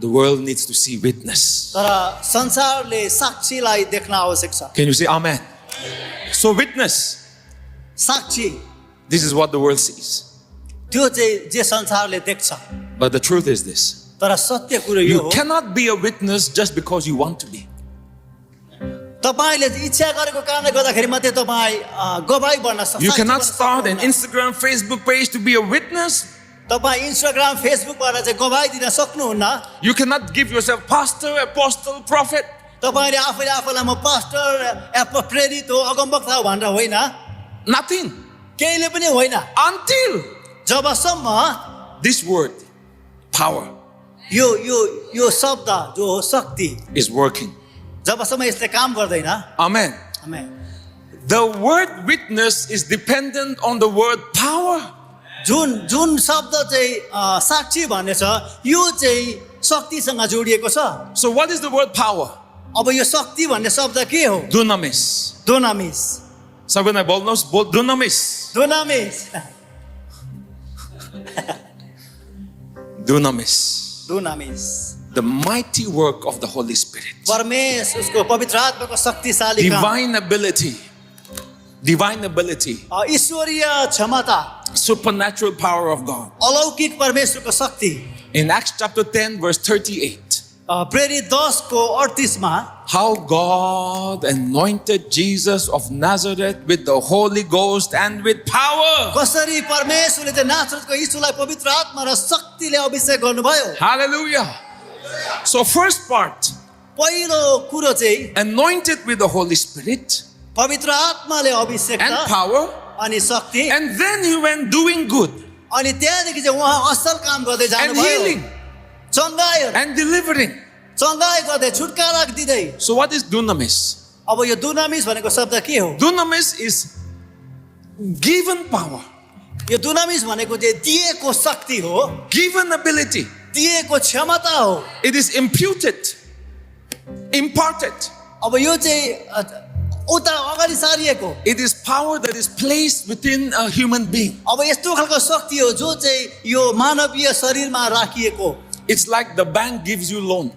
A: The world needs to see witness.
B: तर संसारले साक्षीलाई देख्न आवश्यक छ
A: Can you say amen? So witness,
B: Sakshi
A: this is what the world sees.
B: त्यो चाहिँ जे संसारले देख्छ
A: But the truth is this.
B: तर सत्य कुरो यो
A: You
B: हो
A: cannot be a witness just because you want to be.
B: तपाईले इच्छा गरेको कारणले गर्दाखेरि मात्रै तपाईँ गवाई बन्न सक्छ
A: You cannot start an Instagram, Facebook page to be a witness.
B: तपाईँ इन्स्टाग्राम फेसबुकबाट चाहिँ गवाई दिन सक्नुहुन्न
A: You cannot give yourself pastor, apostle, prophet.
B: तपाईँले आफैले आफैलाई म पास्टर प्रेरित हो अगमवक्ता हो भनेर होइन
A: Nothing.
B: केहीले पनि होइन
A: Until
B: जबसम्म
A: this word, power,
B: यो यो यो शब्द जो हो शक्ति
A: is working.
B: जबसम्म यसले काम गर्दैन
A: Amen.
B: Amen.
A: The word witness is dependent on the word power.
B: जुन जुन शब्द चाहिँ साक्षी भन्ने छ यो चाहिँ शक्तिसँग जोडिएको छ
A: So what is the word power?
B: अब यो शक्ति भन्ने शब्द के हो
A: Dunamis.
B: डोनामिस
A: Sabay bolnos, dunamis.
B: डोनामिस
A: Dunamis.
B: डोनामिस
A: The mighty work of the Holy Spirit.
B: Paramesh उसको पवित्र आत्माको शक्तिशाली काम
A: Divine ability. Divine ability.
B: ईश्वरीय क्षमता
A: Supernatural power of God.
B: अलौकिक परमेश्वरको शक्ति
A: In Acts chapter 10 verse 38.
B: प्रेरित 10 को 38 मा
A: How God anointed Jesus of Nazareth with the Holy Ghost and with power.
B: कसरी परमेश्वरले चाहिँ नासरतको यीशुलाई पवित्र आत्मा र शक्तिले अभिषेक गर्नुभयो
A: Hallelujah. So first part,
B: पहिलो कुरो चाहिँ
A: anointed with the Holy Spirit
B: पवित्र आत्माले अभिषेक
A: and power.
B: अनि शक्ति
A: And then he went doing good
B: अनि त्यहाँदेखि चाहिँ उहाँ असल काम गर्दै
A: and
B: जानुभयो
A: healing
B: चङ्गाई
A: and delivering.
B: चङ्गाई गर्दै छुटकारा दिँदै
A: So what is dunamis?
B: अब यो दुनामिस भनेको शब्द के हो
A: Dunamis is given power,
B: यो दुनामिस भनेको चाहिँ दिएको शक्ति हो
A: given ability.
B: दिएको क्षमता हो
A: It is imputed, imparted.
B: अब यो चाहिँ उता अगाडि सारिएको
A: It is power that is placed within a human being.
B: अब यस्तो खालको शक्ति हो जो चाहिँ यो मानवीय शरीरमा राखिएको
A: It's like the bank gives you loan.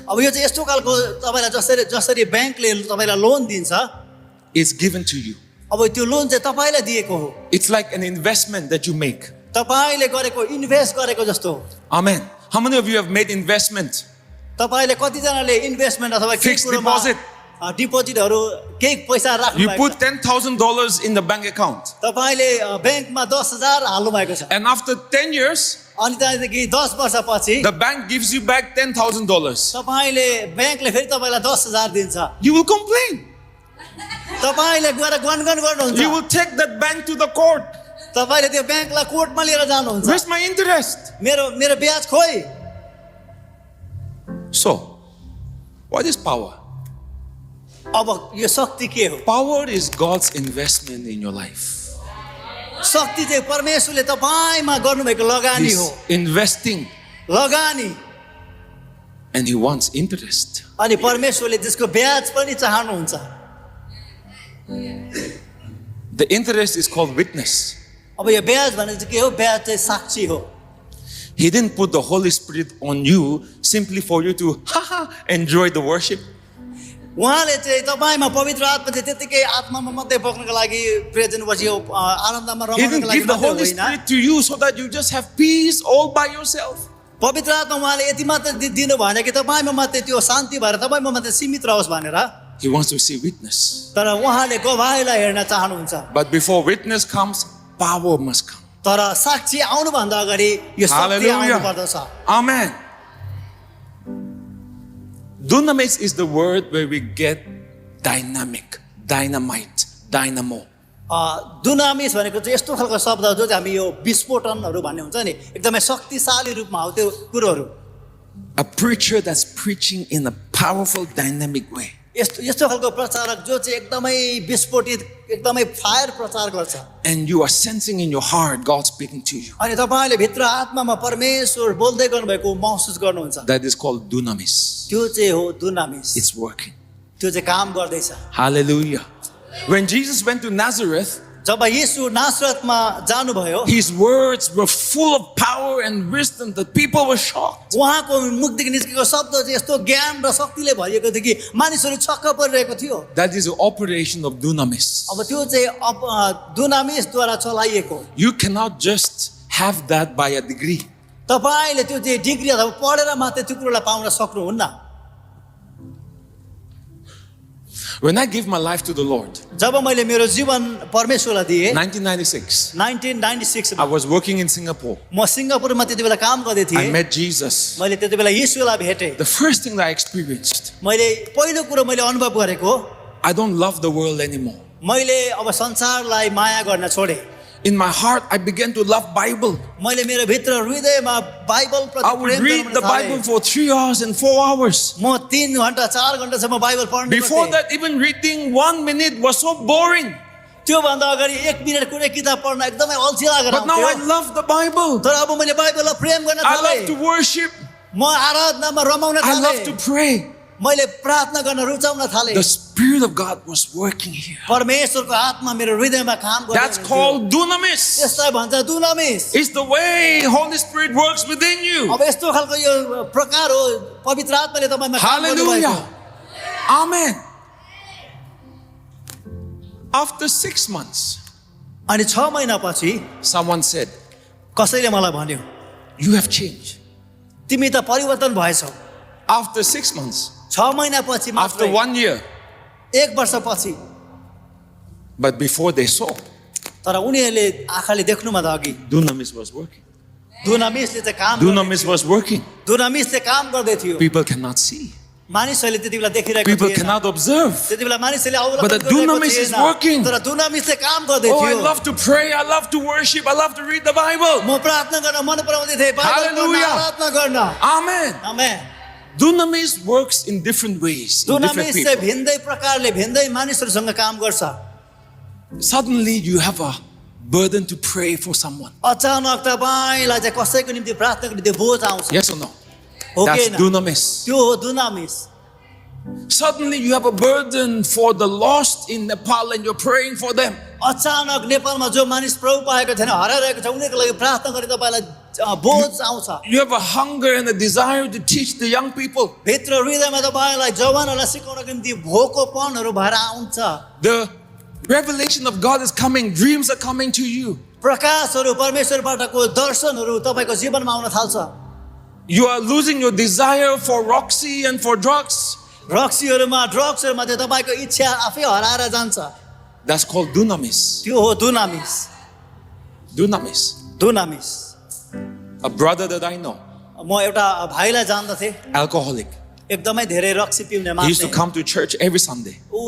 B: अब यो चाहिँ यस्तो खालको तपाईँलाई जसरी जसरी ब्याङ्कले तपाईँलाई लोन दिन्छ
A: It's given to you.
B: अब त्यो लोन चाहिँ तपाईँलाई दिएको हो
A: It's like an investment that you make.
B: तपाईँले गरेको इन्भेस्ट गरेको जस्तो हो
A: Amen. How many of you have made investment?
B: तपाईँले कतिजनाले इन्भेस्टमेन्ट अथवा केही
A: Fixed
B: कुरोमा
A: deposit.
B: डिपोजिटहरू केही पैसा राख्नु
A: You
B: भएको
A: put
B: छ
A: $10,000 in the bank account.
B: तपाईँले ब्याङ्कमा 10,000 हाल्नु भएको छ
A: And after 10 years,
B: अनि त्यहाँदेखि 10 वर्षपछि
A: the bank gives you back $10,000.
B: तपाईँले ब्याङ्कले फेरि तपाईँलाई 10,000 दिन्छ
A: You will complain.
B: तपाईँले गएर गनगन गर्नुहुन्छ
A: You will take that bank to the court.
B: तपाईँले त्यो ब्याङ्कलाई कोर्टमा लिएर जानुहुन्छ
A: Where's my interest?
B: मेरो ब्याज खोइ
A: So, what is power?
B: अब यो शक्ति के हो
A: Power is God's investment in your life.
B: शक्ति चाहिँ परमेश्वरले तपाईँमा गर्नुभएको लगानी हो
A: He's investing
B: लगानी
A: and He wants interest.
B: अनि परमेश्वरले त्यसको ब्याज पनि चाहनुहुन्छ
A: The interest is called witness.
B: अब यो ब्याज भने चाहिँ के हो ब्याज चाहिँ साक्षी हो
A: He didn't put the Holy Spirit on you simply for you to enjoy the worship.
B: उहाँले चाहिँ तपाईँमा पवित्र आत्मा चाहिँ त्यतिकै आत्मामा मात्रै बोक्नको लागि प्रेजेन्ट पछि यो आनन्दमा
A: He
B: रमाउनको
A: didn't
B: लागि
A: give the
B: मात्रै
A: Holy
B: होइन
A: Spirit to you so that you just have peace all by yourself.
B: पवित्र आत्मा उहाँले यति मात्र दिनु भएन कि तपाईँमा मात्रै त्यो शान्ति भएर तपाईँमा मात्रै सीमित रहोस् भनेर
A: He wants to see witness.
B: तर उहाँले गवाहीलाई हेर्न चाहनुहुन्छ
A: But before witness comes, power must come.
B: तर साक्षी आउनुभन्दा अगाडि यो शक्ति
A: Hallelujah.
B: आउनु पर्दछ
A: Amen. Dunamis is the word where we get dynamic, dynamite, dynamo.
B: दुनामिस भनेको चाहिँ यस्तो खालको शब्द हो जो चाहिँ हामी यो विस्फोटनहरू भन्ने हुन्छ नि एकदमै शक्तिशाली रूपमा हो त्यो कुरोहरू
A: A preacher that's preaching in a powerful, dynamic way.
B: यस्तो यस्तो खालको प्रचारक जो चाहिँ एकदमै विस्फोटित एकदमै फायर प्रचार गर्छ
A: And you are sensing in your heart God speaking to you.
B: अनि तपाईँले भित्र आत्मामा परमेश्वर बोल्दै गर्नुभएको महसुस गर्नुहुन्छ
A: That is called dunamis.
B: त्यो चाहिँ हो दुनामिस
A: It's working.
B: त्यो चाहिँ काम गर्दैछ
A: Hallelujah. When Jesus went to Nazareth,
B: जब येशू नासरतमा जानुभयो
A: His words were full of power and wisdom that people were shocked.
B: उहाँको मुखदेखि निस्केको शब्द चाहिँ यस्तो ज्ञान र शक्तिले भरिएको थियो कि मानिसहरू छक्क परिरहेको थियो
A: That is the operation of dunamis.
B: अब त्यो चाहिँ दुनामिसद्वारा चलाइएको
A: You cannot just have that by a degree.
B: तपाईँले त्यो चाहिँ डिग्री अथवा पढेर मात्रै त्यो कुरोलाई पाउन सक्नुहुन्न
A: When I gave my life to the Lord,
B: जब मैले मेरो जीवन परमेश्वरलाई दिएँ
A: 1996,
B: 1996
A: I was working in Singapore.
B: म सिङ्गापुरमा त्यति बेला काम गर्दै
A: I
B: थिएँ
A: met Jesus.
B: मैले त्यति बेला येशूलाई भेटेँ
A: The first thing that I experienced,
B: मैले पहिलो कुरो मैले अनुभव गरेको
A: I don't love the world anymore.
B: मैले अब संसारलाई माया गर्न छोडेँ
A: In my heart, I began to love Bible.
B: मैले मेरो भित्र हृदयमा बाइबल
A: I
B: प्रति
A: would
B: प्रेम
A: read
B: गर्न
A: the
B: थालेँ।
A: Bible for 3 hours and 4 hours.
B: म 3 घण्टा 4 घण्टासम्म बाइबल पढ्ने
A: Before
B: गर्थेँ।
A: that, even reading 1 minute was so boring.
B: त्योभन्दा अगाडि 1 मिनेट कुनै किताब पढ्न एकदमै अल्छी लागेर
A: But now I
B: आउँथ्यो
A: love the Bible.
B: तर अब मैले बाइबललाई प्रेम गर्न
A: I love to
B: थालेँ
A: worship.
B: म आराधनामा रमाउन
A: I love
B: थालेँ
A: to pray.
B: मैले प्रार्थना गर्न रुचाउन थालेँ
A: The Spirit of God was working here.
B: परमेश्वरको आत्मा मेरो हृदयमा काम
A: That's
B: गर्दै
A: called dunamis.
B: यसलाई भन्छ दुनामिस
A: It's the way Holy Spirit works within you.
B: अब यस्तो खालको यो प्रकार हो पवित्र आत्माले तपाईमा काम गर्नुभएको
A: Hallelujah. Amen. After 6 months,
B: अनि 6 महिनापछि
A: someone said,
B: कसैले मलाई भन्यो
A: You have changed.
B: तिमी त परिवर्तन भएछौ
A: After 6 months,
B: 6 महिनापछि
A: after
B: मात्र
A: 1 year,
B: 1 वर्षपछि
A: but before they saw,
B: तर उनीहरूले आँखाले देख्नुमा त अघि
A: dunamis was working.
B: दुनामिसले चाहिँ काम
A: Dunamis was working.
B: दुनामिसले काम गर्दै थियो
A: People cannot see.
B: मानिसहरूले त्यति बेला देखिरहेको
A: People
B: थिएन
A: cannot observe.
B: त्यति बेला मानिसहरूले
A: But the
B: अवलोकन गरिरहेको
A: dunamis is
B: थिएन।
A: working.
B: तर दुनामिसले काम गर्दै
A: Oh, I
B: थियो
A: love to pray. I love to worship. I love to read the Bible.
B: म प्रार्थना गर्न मन पराउँदै थिएँ बाइबल पढ्न
A: Hallelujah.
B: आराधना गर्न
A: Amen.
B: Amen
A: Dunamis works in different ways. In different
B: दुनामिस चाहिँ
A: people.
B: भिन्दै प्रकारले भिन्दै मानिसहरूसँग काम गर्छ
A: Suddenly you have a burden to pray for someone.
B: अचानक तपाईँलाई चाहिँ कसैको निम्ति प्रार्थनाको निम्ति बोझ आउँछ
A: Yes or no?
B: हो कि
A: That's
B: होइन?
A: dunamis.
B: त्यो हो दुनामिस
A: Suddenly you have a burden for the lost in Nepal and you're praying for them.
B: अचानक नेपालमा जो मानिस प्रभु पाएको छैन, हराइरहेको छ, उनीहरूको लागि प्रार्थना गरे तपाईँलाई बोझ आउँछ।
A: You have a hunger and a desire to teach the young people.
B: भित्र हृदयमा तपाईँलाई जवानहरूलाई सिकाउनको निम्ति भोकोपनहरू भएर आउँछ।
A: The revelation of God is coming. Dreams are coming to you.
B: प्रकाशहरू परमेश्वरबाटको दर्शनहरू तपाईँको जीवनमा आउन थाल्छ।
A: You are losing your desire for Roxy and for drugs.
B: रक्सीहरूमा ड्रग्सहरूमा त्यो तपाईँको इच्छा आफै हराएर जान्छ।
A: That's called dunamis.
B: त्यो हो दुनामिस।
A: Dunamis.
B: दुनामिस।
A: A brother that I know,
B: म एउटा भाइलाई जान्दथे,
A: alcoholic.
B: एकदमै धेरै रक्सी पिउने
A: He used to
B: मान्छे।
A: come to church every Sunday.
B: ऊ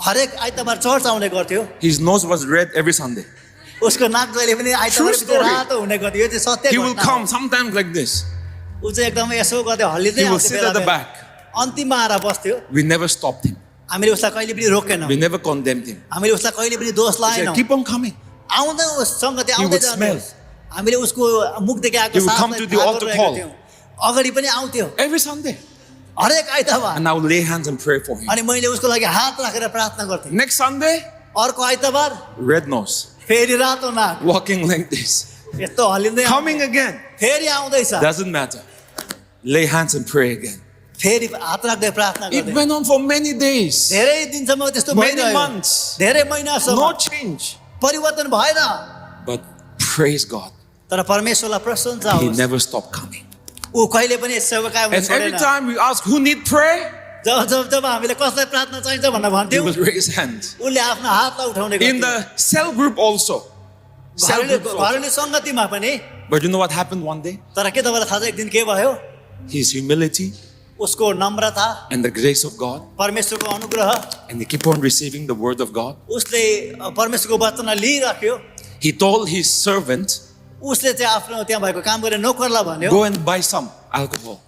B: हरेक आइतबार चर्च आउने गर्थ्यो।
A: His nose was red every Sunday.
B: उसको नाक जहिले पनि आइतबार
A: story.
B: रातो हुने गर्थ्यो। यो चाहिँ सत्य
A: He will
B: घटना हो।
A: come sometimes like this.
B: ऊ चाहिँ एकदमै यसो गर्दै हल्लिँदै
A: He will
B: आउँथ्यो
A: sit
B: बेला
A: at the
B: बेला।
A: back.
B: अन्तिममा आएर बस्थ्यो।
A: We never stopped him.
B: हामीले उसलाई कहिले पनि रोकेनौँ।
A: We never condemned him.
B: हामीले उसलाई कहिले पनि दोष
A: He said,
B: लाएनौँ।
A: keep on coming.
B: आउँदै सङ्गति
A: He
B: आउँदै
A: would
B: जानुहोस्। हामीले उसको मुखदेखि आएको
A: He would come
B: सासलाई
A: to the
B: थाहा
A: altar
B: गरिरहेका
A: call.
B: थियौँ। अगाडि पनि आउँथ्यो
A: Every Sunday.
B: हरेक आइतबार।
A: And I would lay hands and pray for him.
B: अनि मैले उसको लागि हात राखेर प्रार्थना गर्थेँ।
A: Next Sunday,
B: अर्को आइतबार
A: red nose.
B: फेरि रातो नाक,
A: Walking like this.
B: यस्तो हल्लिँदै
A: Coming again.
B: फेरि आउँदैछ।
A: Doesn't matter. Lay hands and pray again.
B: फेरि हात राख्दै प्रार्थना
A: It
B: गर्दै।
A: went on for many days.
B: धेरै दिनसम्म त्यस्तो
A: Many
B: भइरह्यो।
A: months.
B: धेरै महिनासम्म
A: No change.
B: परिवर्तन भएन।
A: But praise God.
B: तर परमेश्वरलाई प्रशंसा
A: He
B: होस्।
A: never stopped coming.
B: ऊ कहिले पनि सेवकाई हुन
A: And every
B: छोडेन।
A: time we ask who need prayer,
B: जब हामीले कसलाई प्रार्थना चाहिन्छ भनेर
A: he
B: भन्थ्यौँ,
A: will raise hands.
B: उसले आफ्नो हातलाई उठाउने
A: In
B: गर्थ्यो।
A: the cell group also. Cell groups also.
B: घरेलु सङ्गतिमा पनि।
A: But you know what happened one day?
B: तर के तपाईँलाई थाहा छ एक दिन के भयो?
A: His humility
B: उसको Namrata,
A: and the grace of God.
B: परमेश्वरको अनुग्रह,
A: And he keep on receiving the word of God.
B: उसले परमेश्वरको वचनलाई लिइराख्यो।
A: He told his servant,
B: उसले चाहिँ आफ्नो त्यहाँ भएको काम गर्ने नोकरलाई भन्यो,
A: go and buy some alcohol.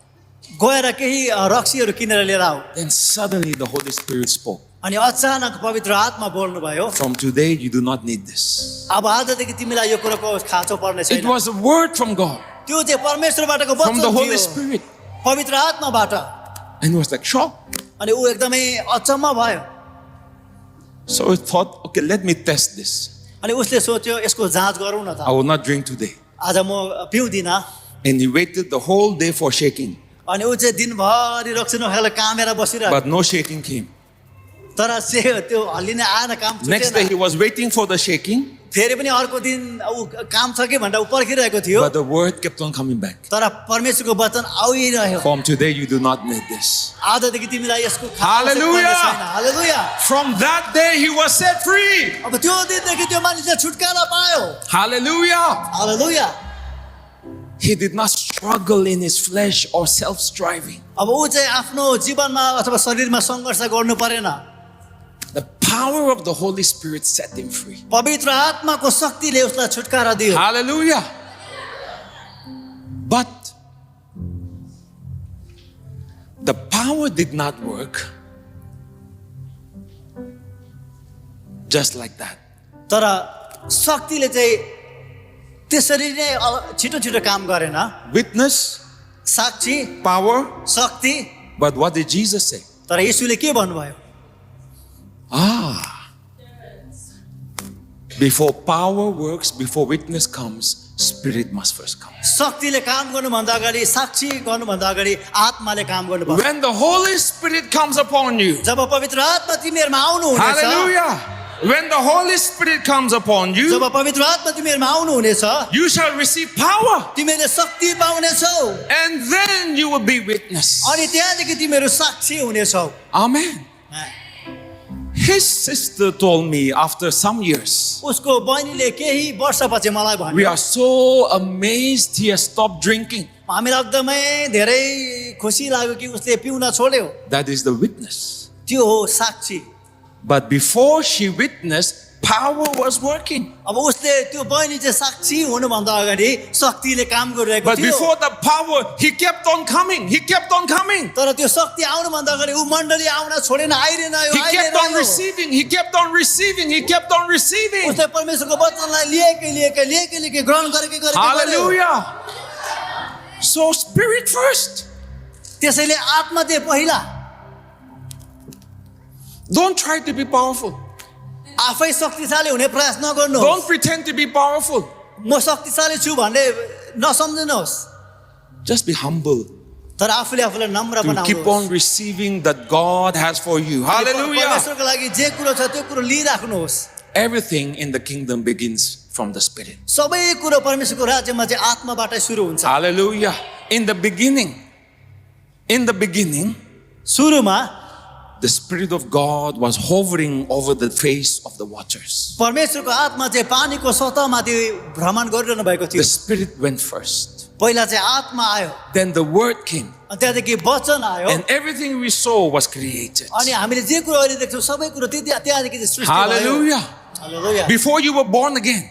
B: गएर केही रक्सीहरू किनेर लिएर आऊ।
A: Then suddenly the Holy Spirit spoke.
B: अनि अचानक पवित्र आत्मा बोल्नुभयो,
A: From today you do not need this.
B: अब आजदेखि तिमीलाई यो कुरोको खाँचो पर्ने
A: It
B: छैन।
A: was a word from God,
B: त्यो चाहिँ परमेश्वरबाटको
A: from the
B: वचन
A: Holy
B: थियो,
A: Spirit.
B: पवित्र आत्माबाट।
A: And he was like shocked.
B: अनि ऊ एकदमै अचम्म भयो।
A: So he thought, okay, let me test this.
B: अनि उसले सोच्यो यसको जाँच गरौँ न
A: I
B: त।
A: will not drink today.
B: आज म पिउँदिनँ।
A: And he waited the whole day for shaking.
B: अनि ऊ चाहिँ दिनभरि रक्सी नखाएर कामेर बसिरहेको।
A: But no shaking came.
B: तर त्यो हल्लिने आएन, काम
A: Next day
B: छुटेन।
A: he was waiting for the shaking,
B: फेरि पनि अर्को दिन ऊ काम छ कि भनेर ऊ पर्खिरहेको थियो।
A: but the word kept on coming back.
B: तर परमेश्वरको वचन आइरह्यो।
A: From today you do not need this.
B: आजदेखि तिमीलाई यसको खाँचो
A: Hallelujah!
B: पर्ने छैन। हालेलुया।
A: From that day he was set free.
B: अब त्यो दिनदेखि त्यो मानिसले छुटकारा पायो।
A: Hallelujah.
B: Hallelujah.
A: He did not struggle in his flesh or self-striving.
B: अब ऊ चाहिँ आफ्नो जीवनमा अथवा शरीरमा सङ्घर्ष गर्नु परेन।
A: The power of the Holy Spirit set him free.
B: पवित्र आत्माको शक्तिले उसलाई छुटकारा दियो।
A: Hallelujah. But the power did not work just like that.
B: तर शक्तिले चाहिँ त्यसरी नै छिटो छिटो काम गरेन।
A: Witness,
B: साक्षी,
A: power,
B: शक्ति,
A: but what did Jesus say?
B: तर येशूले के भन्नुभयो?
A: Before power works, before witness comes, spirit must first come.
B: शक्तिले काम गर्नुभन्दा अगाडि, साक्षी गर्नुभन्दा अगाडि आत्माले काम गर्नुपर्छ।
A: When the Holy Spirit comes upon you,
B: जब पवित्र आत्मा तिमीहरूमा आउनुहुनेछ,
A: hallelujah. When the Holy Spirit comes upon
B: job
A: you,
B: पवित्र आत्मा तिमीहरूमा आउनुहुनेछ,
A: you shall receive power.
B: तिमीले शक्ति पाउनेछौ।
A: And then you will be witness.
B: अनि त्यहाँदेखि तिमीहरू साक्षी हुनेछौ।
A: Amen. His sister told me after some years,
B: उसको बहिनीले केही वर्षपछि मलाई
A: we
B: भन्यो,
A: are so amazed he has stopped drinking.
B: हामीलाई एकदमै धेरै खुसी लाग्यो कि उसले पिउन छोड्यो।
A: That is the witness.
B: त्यो हो साक्षी।
A: But before she witnessed, power was working.
B: अब उसले त्यो बहिनी चाहिँ साक्षी हुनुभन्दा अगाडि शक्तिले काम गरिरहेको
A: But
B: थियो।
A: before the power, he kept on coming. He kept on coming.
B: तर त्यो शक्ति आउनुभन्दा अगाडि ऊ मण्डली आउन छोडेन, आइरह्यो,
A: He kept on
B: आइरह्यो।
A: receiving. He kept on receiving. He kept on receiving.
B: उसले परमेश्वरको वचनलाई लिएकै ग्रहण गरेकै गर्यो।
A: Hallelujah. So spirit first.
B: त्यसैले आत्मा चाहिँ पहिला।
A: Don't try to be powerful.
B: आफै शक्तिशाली हुने प्रयास नगर्नुहोस्
A: Don't pretend to be powerful.
B: म शक्तिशाली छु भन्ने नसम्झनुहोस्
A: Just be humble.
B: तर आफूले आफूलाई नम्र
A: To keep
B: बनाउनुहोस्
A: on receiving that God has for you. Hallelujah.
B: परमेश्वरको लागि जे कुरो छ त्यो कुरो लिइराख्नुहोस्
A: Everything in the kingdom begins from the Spirit.
B: सबै कुरो परमेश्वरको राज्यमा चाहिँ आत्माबाटै सुरु हुन्छ
A: Hallelujah. In the beginning,
B: सुरुमा
A: the Spirit of God was hovering over the face of the waters.
B: परमेश्वरको आत्मा चाहिँ पानीको सतहमाथि भ्रमण गरिरहनु भएको
A: The
B: थियो
A: Spirit went first.
B: पहिला चाहिँ आत्मा आयो
A: Then the Word came.
B: अनि त्यहाँदेखि वचन आयो
A: And everything we saw was created.
B: अनि हामीले जे कुरो अहिले देख्छौँ सबै कुरो त्यहाँदेखि चाहिँ सृष्टि भयो
A: Hallelujah.
B: Hallelujah
A: Before you were born again,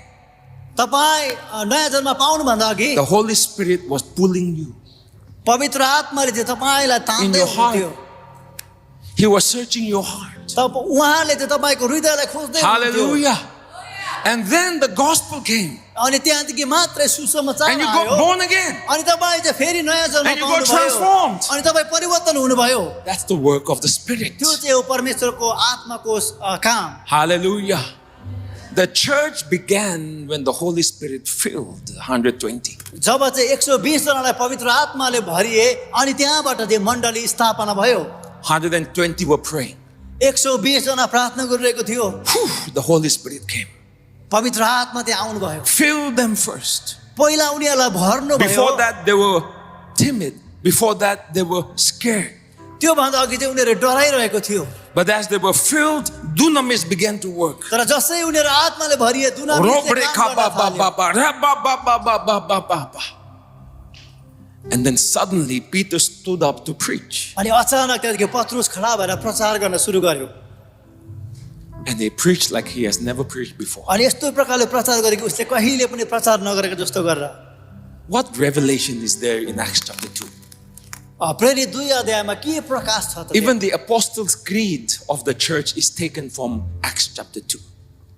B: तपाईँ नयाँ जन्म पाउनुभन्दा अघि
A: the Holy Spirit was pulling you.
B: पवित्र आत्माले चाहिँ तपाईँलाई तान्दै
A: your heart.
B: हुनुहुन्थ्यो
A: He was searching your heart.
B: उहाँले चाहिँ तपाईँको हृदयलाई खोज्दै हुनुहुन्थ्यो
A: Hallelujah. And then the gospel came.
B: अनि त्यहाँदेखि मात्रै सुसमाचार
A: And you got
B: आयो
A: born again.
B: अनि तपाईँ चाहिँ फेरि नयाँ जन्म
A: And you got
B: पाउनुभयो
A: transformed.
B: अनि तपाईँ परिवर्तन हुनुभयो
A: That's the work of the Spirit.
B: त्यो चाहिँ हो परमेश्वरको आत्माको काम
A: Hallelujah. The church began when the Holy Spirit filled 120.
B: जब चाहिँ 120 जनालाई पवित्र आत्माले भरिए अनि त्यहाँबाट चाहिँ मण्डली स्थापना भयो
A: 120 were praying.
B: 120 जना प्रार्थना गरिरहेको थियो
A: Whew, the Holy Spirit came.
B: पवित्र आत्मा त्यहाँ आउनुभयो
A: Fill them first.
B: पहिला उनीहरूलाई भर्नु भयो
A: Before that, they were timid. Before that, they were scared.
B: त्योभन्दा अघि चाहिँ उनीहरू डराइरहेको थियो
A: But as they were filled, dunamis began to work.
B: तर जसै उनीहरू आत्माले भरिए दुनामिसले काम गर्न थाल्यो।
A: And then suddenly Peter stood up to preach.
B: अनि अचानक त्यहाँदेखि पत्रुस खडा भएर प्रचार गर्न सुरु गर्यो
A: And he preached like he has never preached before.
B: अनि यस्तो प्रकारले प्रचार गरेको उसले कहिले पनि प्रचार नगरेको जस्तो गरेर
A: What revelation is there in Acts chapter 2?
B: प्रेरित 2 अध्यायमा के प्रकाश छ त
A: Even the Apostles' Creed of the church is taken from Acts chapter 2.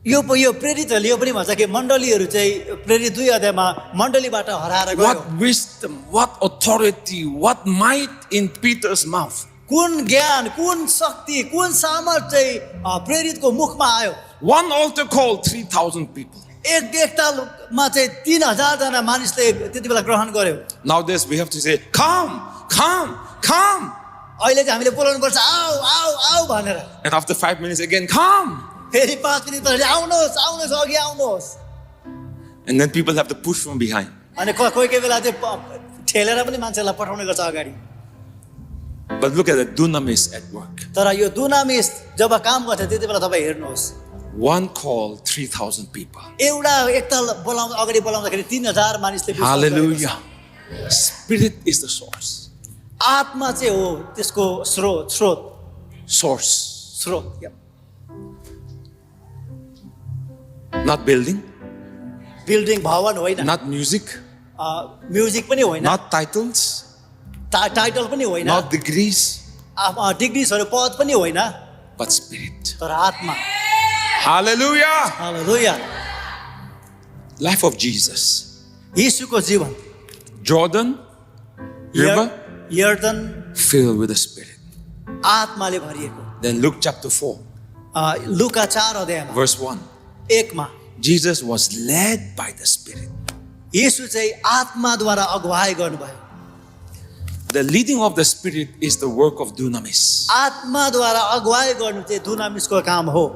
B: यो प्रेरितहरूले यो पनि भन्छ कि मण्डलीहरू चाहिँ प्रेरित 2 अध्यायमा मण्डलीबाट हराएर गयो
A: What wisdom, what authority, what might in Peter's mouth.
B: कुन ज्ञान कुन शक्ति कुन सामर्थ चाहिँ प्रेरितको मुखमा आयो
A: One altar called 3,000 people.
B: एक तालमा चाहिँ 3000 जना मानिसले त्यति बेला ग्रहण गर्यो
A: Nowadays we have to say, come, come, come.
B: अहिले चाहिँ हामीले बोलाउनु पर्छ आऊ आऊ आऊ भनेर
A: And after 5 minutes again, come.
B: फेरि 5 मिनेट पछि आउनुहोस् आउनुहोस् अघि आउनुहोस्
A: And then people have to push from behind.
B: अनि कोही बेला चाहिँ ठेलेर पनि मान्छेलाई पठाउने गर्छ अगाडि
A: But look at the dunamis at work.
B: तर यो दुनामिस जब काम गर्छ त्यति बेला तपाईँ हेर्नुहोस्
A: One call, 3,000 people.
B: एउटा एकताल अगाडि बोलाउँदाखेरि 3000 मानिसले विश्वास गरेको छ।
A: Hallelujah. Spirit is the source.
B: आत्मा चाहिँ हो त्यसको स्रोत
A: Source.
B: yeah.
A: Not building,
B: building भवन होइन
A: not music,
B: म्युजिक पनि होइन
A: not titles,
B: टाइटल पनि होइन
A: not degrees,
B: डिग्रीजहरू पद पनि होइन
A: but spirit.
B: तर आत्मा
A: Hallelujah.
B: Hallelujah
A: Life of Jesus.
B: यीशुको जीवन
A: Jordan River
B: यर्दन
A: filled with the Spirit.
B: आत्माले भरिएको
A: Then Luke chapter 4,
B: लुका 4 अध्यायमा
A: verse 1.
B: 1 मा
A: Jesus was led by the Spirit.
B: यीशु चाहिँ आत्माद्वारा अगुवाई गर्नुभयो
A: The leading of the Spirit is the work of dunamis.
B: आत्माद्वारा अगुवाई गर्नु चाहिँ दुनामिसको काम हो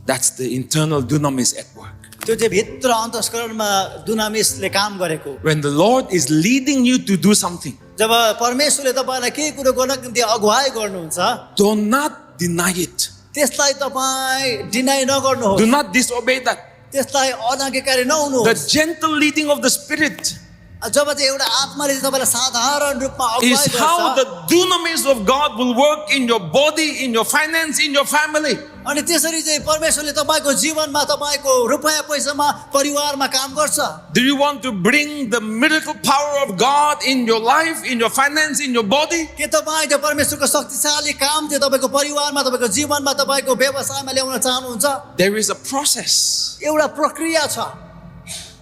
A: That's the internal dunamis at work.
B: त्यो चाहिँ भित्र अन्तस्करणमा दुनामिसले काम गरेको
A: When the Lord is leading you to do something,
B: जब परमेश्वरले तपाईलाई केही कुरो गर्नको निम्ति अगुवाई गर्नुहुन्छ
A: do not deny it.
B: त्यसलाई तपाईँ डिनाइ नगर्नुहोस्
A: Do not disobey that.
B: त्यसलाई अनाज्ञाकारी
A: The
B: नहुनुहोस्
A: gentle leading of the Spirit
B: जब चाहिँ एउटा आत्माले चाहिँ तपाईँलाई साधारण रूपमा अगुवाई
A: is how
B: गर्छ
A: the dunamis of God will work in your body, in your finance, in your family.
B: अनि त्यसरी चाहिँ परमेश्वरले तपाईँको जीवनमा तपाईँको रुपैयाँ पैसामा परिवारमा काम गर्छ
A: Do you want to bring the miracle power of God in your life, in your finance, in your body?
B: के तपाईँ चाहिँ परमेश्वरको शक्तिशाली काम चाहिँ तपाईँको परिवारमा तपाईँको जीवनमा तपाईँको व्यवसायमा ल्याउन चाहनुहुन्छ
A: There is a process.
B: एउटा प्रक्रिया छ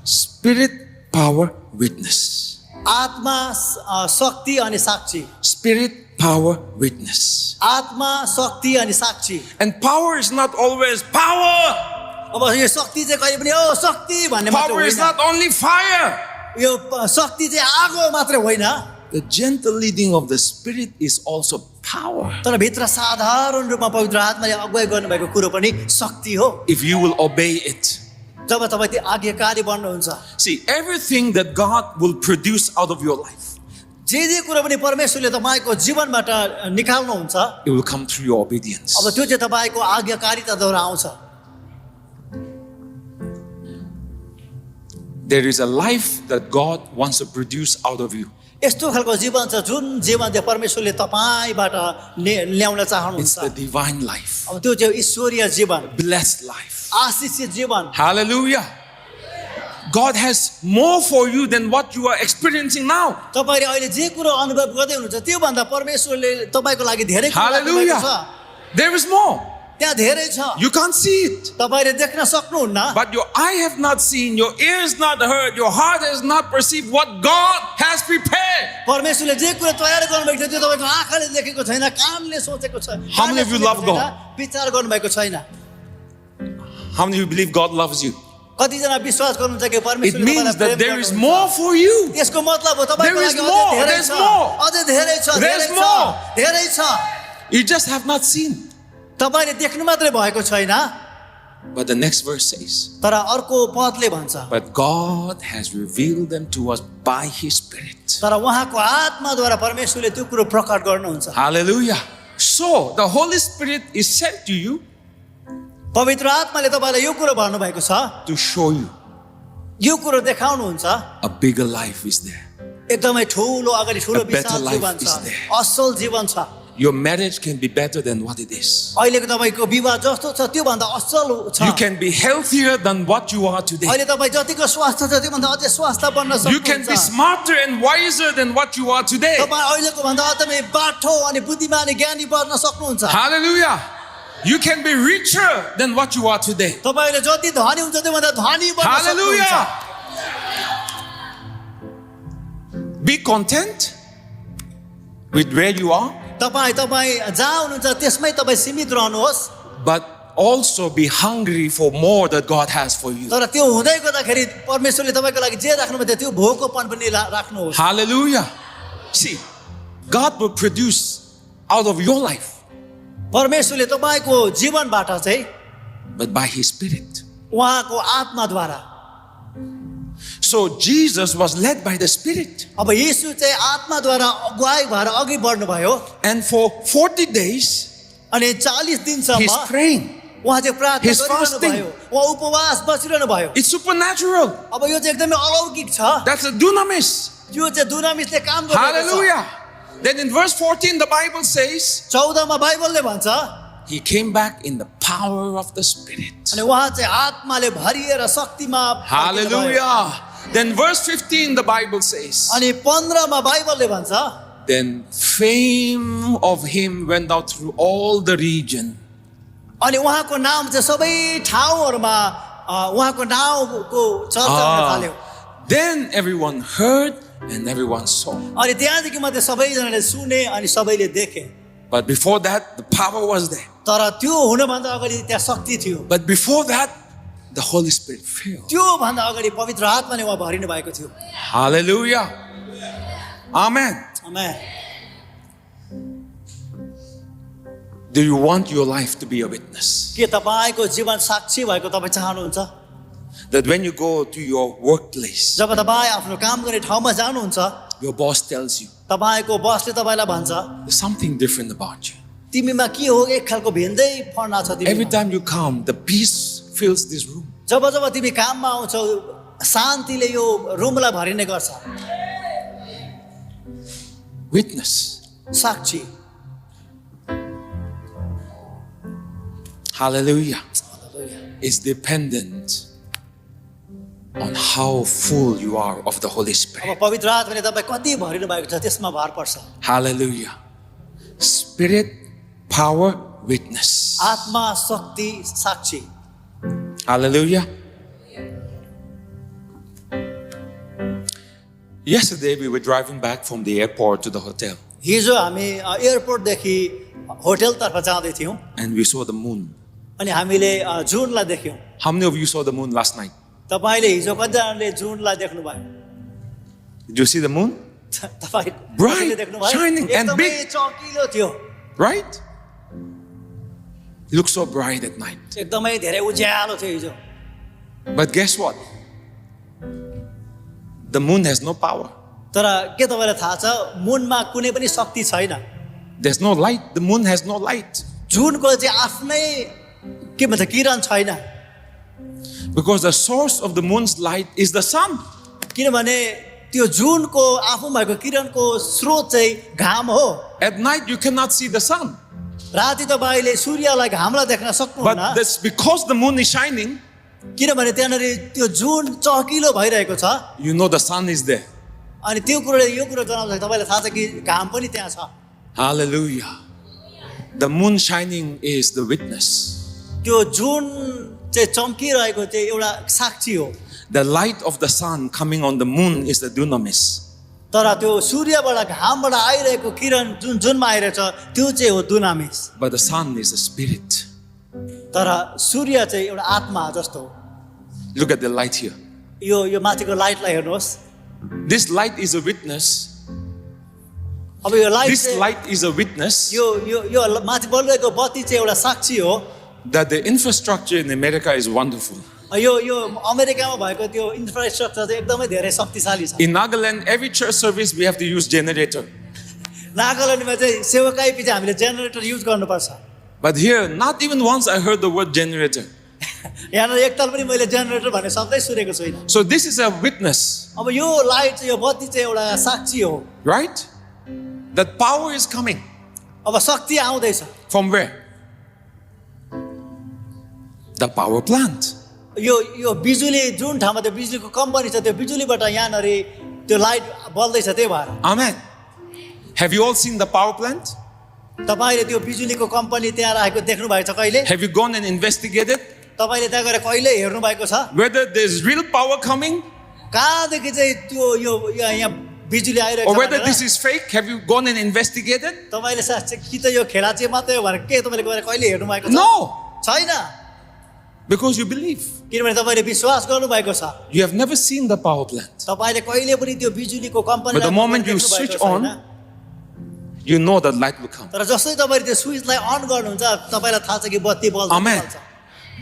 A: Spirit, power, witness.
B: आत्मा शक्ति अनि साक्षी
A: Spirit, power, witness.
B: आत्मा, शक्ति अनि साक्षी।
A: And power is not always power.
B: अब यो शक्ति चाहिँ कहिले पनि ओ शक्ति भन्ने मात्र
A: Power is
B: होइन।
A: not only fire.
B: यो शक्ति चाहिँ आगो मात्र होइन।
A: The gentle leading of the Spirit is also power.
B: तर भित्र साधारण रूपमा पवित्र आत्माले अगुवाई गर्नुभएको कुरो पनि शक्ति हो।
A: If you will obey it.
B: जब तपाईँ त्यो आज्ञाकारी बन्नुहुन्छ।
A: See, everything that God will produce out of your life,
B: जे कुरो पनि परमेश्वरले तपाईँको जीवनबाट निकाल्नुहुन्छ,
A: it will come through your obedience.
B: अब त्यो चाहिँ तपाईँको आज्ञाकारिताद्वारा आउँछ।
A: There is a life that God wants to produce out of you.
B: यस्तो खालको जीवन छ जुन जीवन चाहिँ परमेश्वरले तपाईँबाट ल्याउन
A: It's
B: चाहनुहुन्छ।
A: the divine life,
B: अब त्यो चाहिँ ईश्वरीय जीवन,
A: blessed life.
B: आशिषित जीवन।
A: Hallelujah. God has more for you than what you are experiencing now.
B: तपाईँले अहिले जे कुरो अनुभव गर्दै हुनुहुन्छ त्योभन्दा परमेश्वरले तपाईँको लागि धेरै कुरो राख्नुभएको छ।
A: Hallelujah. There is more.
B: त्यहाँ धेरै छ।
A: You can't see it.
B: तपाईँले देख्न सक्नुहुन्न।
A: But your eye have not seen, your ears not heard, your heart has not perceived what God has prepared.
B: परमेश्वरले जे कुरो तयार गर्नुभएको छ त्यो तपाईँको आँखाले देखेको छैन, कानले सोचेको छ,
A: How many of you love God?
B: विचार गर्नुभएको छैन।
A: How many of you believe God loves you?
B: कतिजना विश्वास गर्नुहुन्छ कि
A: It
B: परमेश्वरले
A: means
B: तपाईँलाई
A: that
B: प्रेम
A: there is
B: गर्नुहुन्छ।
A: more for you.
B: यसको मतलब हो तपाईँको
A: There is
B: लागि
A: more,
B: अझै धेरै
A: there's
B: छ,
A: more.
B: अझै धेरै छ,
A: There's
B: धेरै छ,
A: more.
B: धेरै छ।
A: You just have not seen.
B: तपाईँले देख्नु मात्रै भएको छैन।
A: But the next verse says,
B: तर अर्को पदले भन्छ,
A: but God has revealed them to us by His Spirit.
B: तर उहाँको आत्माद्वारा परमेश्वरले त्यो कुरो प्रकट गर्नुहुन्छ।
A: Hallelujah. So the Holy Spirit is sent to you
B: पवित्र आत्माले तपाईँलाई यो कुरो भन्नुभएको छ,
A: to show you
B: यो कुरो देखाउनुहुन्छ।
A: a bigger life is there.
B: एकदमै ठुलो अगाडि ठुलो
A: A better
B: विशाल
A: life
B: जीवन
A: is
B: छ,
A: there.
B: असल जीवन छ।
A: Your marriage can be better than what it is.
B: अहिलेको तपाईँको विवाह जस्तो छ त्योभन्दा असल छ।
A: You can be healthier than what you are today.
B: अहिले तपाईँ जतिको स्वास्थ्य छ त्योभन्दा अझै स्वास्थ्य बन्न
A: You can be
B: सक्नुहुन्छ।
A: smarter and wiser than what you are today.
B: तपाईँ अहिलेको भन्दा एकदमै बाठो अनि बुद्धिमानी ज्ञानी बन्न सक्नुहुन्छ।
A: Hallelujah. You can be richer than what you are today.
B: तपाईँले जति धनी हुन्छ त्योभन्दा धनी बन्न सक्नुहुन्छ।
A: Hallelujah. Be content with where you are,
B: तपाईँ जहाँ हुनुहुन्छ त्यसमै तपाईँ सीमित रहनुहोस्।
A: but also be hungry for more that God has for you.
B: तर त्यो हुँदै गर्दाखेरि परमेश्वरले तपाईँको लागि जे राख्नुभएको थियो त्यो भोकोपन पनि राख्नुहोस्।
A: Hallelujah. See, God will produce out of your life,
B: परमेश्वरले तपाईँको जीवनबाट चाहिँ
A: but by His Spirit.
B: उहाँको आत्माद्वारा।
A: So Jesus was led by the Spirit.
B: अब यीशु चाहिँ आत्माद्वारा अगुवाई भएर अघि बढ्नुभयो
A: And for 40 days,
B: अनि 40 दिनसम्म
A: He's praying.
B: उहाँ चाहिँ प्रार्थना
A: He's
B: गरिरहनु
A: fasting.
B: भयो, उहाँ उपवास बसिरहनु भयो।
A: It's supernatural.
B: अब यो चाहिँ एकदमै अलौकिक छ।
A: That's a dunamis.
B: यो चाहिँ दुनामिसले काम गरेको छ।
A: Hallelujah. Then in verse 14, the Bible says,
B: 14 मा बाइबलले भन्छ
A: He came back in the power of the Spirit.
B: अनि उहाँ चाहिँ आत्माले भरिएर शक्तिमा फर्किनुभयो।
A: Hallelujah. Then verse 15, the Bible says,
B: अनि 15 मा बाइबलले भन्छ
A: then fame of Him went out through all the region.
B: अनि उहाँको नाम चाहिँ सबै ठाउँहरूमा उहाँको नामको चर्चा हुन थाल्यो।
A: Then everyone heard and everyone saw.
B: अनि त्यहाँदेखि मात्रै सबैजनाले सुने अनि सबैले देखे।
A: But before that, the power was there.
B: तर त्यो हुनुभन्दा अगाडि त्यहाँ शक्ति थियो।
A: But before that, the Holy Spirit fell.
B: त्यो भन्दा अगाडि पवित्र आत्माले उहाँ भरिनु भएको थियो।
A: Hallelujah. Amen.
B: Amen.
A: Do you want your life to be a witness?
B: के तपाईको जीवन साक्षी भएको तपाईँ चाहनुहुन्छ?
A: That when you go to your workplace,
B: जब तपाईँ आफ्नो काम गर्ने ठाउँमा जानुहुन्छ,
A: your boss tells you,
B: तपाईको बसले तपाईलाई भन्छ
A: there's something different about you.
B: तिमीमा के हो एक खालको भिन्दै फर्ना छ
A: Every
B: तिमीमा।
A: time you come, the peace fills this room.
B: जब जब तिमी काममा आउँछौ शान्तिले यो रुमलाई भरिने गर्छ।
A: Witness.
B: Sakshi.
A: Hallelujah. Is dependent on how full you are of the Holy
B: अब
A: Spirit.
B: पवित्र आत्माले तपाईँ कति भरिनु भएको छ त्यसमा भार पर्छ।
A: Hallelujah. Spirit, power, witness.
B: आत्मा, शक्ति, साक्षी।
A: Hallelujah. Yesterday we were driving back from the airport to the hotel.
B: हिजो हामी एयरपोर्टदेखि होटलतर्फ जाँदै थियौँ
A: and we saw the moon.
B: अनि हामीले जुनलाई देख्यौँ.
A: How many of you saw the moon last night?
B: तपाईँले हिजो कतिजनाले जुनलाई देख्नुभयो?
A: Did you see the moon?
B: तपाईँ
A: Bright,
B: कसैले देख्नुभयो?
A: shining and
B: एकदमै
A: big.
B: चम्किलो थियो.
A: Right? It looked so bright at night.
B: एकदमै धेरै उज्यालो थियो हिजो.
A: But guess what? The moon has no power.
B: तर के तपाईँलाई थाहा छ मुनमा कुनै पनि शक्ति छैन.
A: There's no light. The moon has no light.
B: जुनको चाहिँ आफ्नै के भन्छ किरण छैन.
A: Because the source of the moon's light is the sun.
B: किनभने त्यो जुनको आफू भएको किरणको स्रोत चाहिँ घाम हो.
A: At night you cannot see the sun.
B: राति तपाईँले सूर्यलाई घामलाई देख्न सक्नुहुन्न.
A: But that's because the moon is shining,
B: किनभने त्यहाँनिर त्यो जुन चहकिलो भइरहेको छ
A: you know the sun is there.
B: अनि त्यो कुरोले यो कुरो जनाउँछ तपाईँलाई थाहा छ कि घाम पनि त्यहाँ छ.
A: Hallelujah. The moon shining is the witness.
B: त्यो जुन चाहिँ चम्किरहेको चाहिँ एउटा साक्षी हो.
A: The light of the sun coming on the moon is the dunamis.
B: तर त्यो सूर्यबाट घामबाट आइरहेको किरण जुन जुनमा आइरहेछ त्यो चाहिँ हो दुनामिस.
A: But the sun is a spirit.
B: तर सूर्य चाहिँ एउटा आत्मा जस्तो हो.
A: Look at the light here.
B: यो माथिको लाइटलाई हेर्नुहोस्.
A: This light is a witness.
B: अब यो लाइट
A: This
B: चाहिँ
A: light is a witness
B: यो माथि बलिरहेको बत्ती चाहिँ एउटा साक्षी हो.
A: that the infrastructure in America is wonderful.
B: यो अमेरिकामा भएको त्यो इन्फ्रास्ट्रक्चर चाहिँ एकदमै धेरै शक्तिशाली छ.
A: In Nagaland, every church service we have to use generator.
B: नागाल्यान्डमा चाहिँ सेवाकाई पछि हामीले जेनेरेटर युज गर्नुपर्छ.
A: But here, not even once I heard the word generator.
B: यहाँनिर एकताल पनि मैले जेनेरेटर भन्ने शब्दै सुनेको छुइनँ.
A: So this is a witness,
B: अब यो लाइट चाहिँ यो बत्ती चाहिँ एउटा साक्षी हो.
A: right? That power is coming.
B: अब शक्ति आउँदैछ.
A: From where? The power plant.
B: यो बिजुली जुन ठाउँमा त्यो बिजुलीको कम्पनी छ त्यो बिजुलीबाट यहाँनिर त्यो लाइट बल्दैछ त्यही भएर.
A: Amen. Have you all seen the power plant?
B: तपाईँले त्यो बिजुलीको कम्पनी त्यहाँ राखेको देख्नु भएको छ कहिले?
A: Have you gone and investigated
B: तपाईँले त्यहाँ गएर कहिले हेर्नु भएको छ?
A: whether there's real power coming
B: कहाँदेखि चाहिँ त्यो यो यहाँ बिजुली आइरहेको
A: or
B: छ
A: whether
B: भनेर?
A: this is fake? Have you gone and investigated?
B: तपाईँले साँच्चै कि त यो खेलाचे मात्रै हो भनेर के तपाईँले गएर कहिले हेर्नु भएको छ?
A: No,
B: छैन.
A: because you believe.
B: किनभने तपाईँले विश्वास गर्नुभएको छ.
A: You have never seen the power plant.
B: तपाईँले कहिले पनि त्यो बिजुलीको company
A: But the moment you switch on, you know that light will come.
B: तर जसै तपाईँले त्यो स्विचलाई अन गर्नुहुन्छ तपाईँलाई थाहा छ कि बत्ती बल्छ.
A: Amen.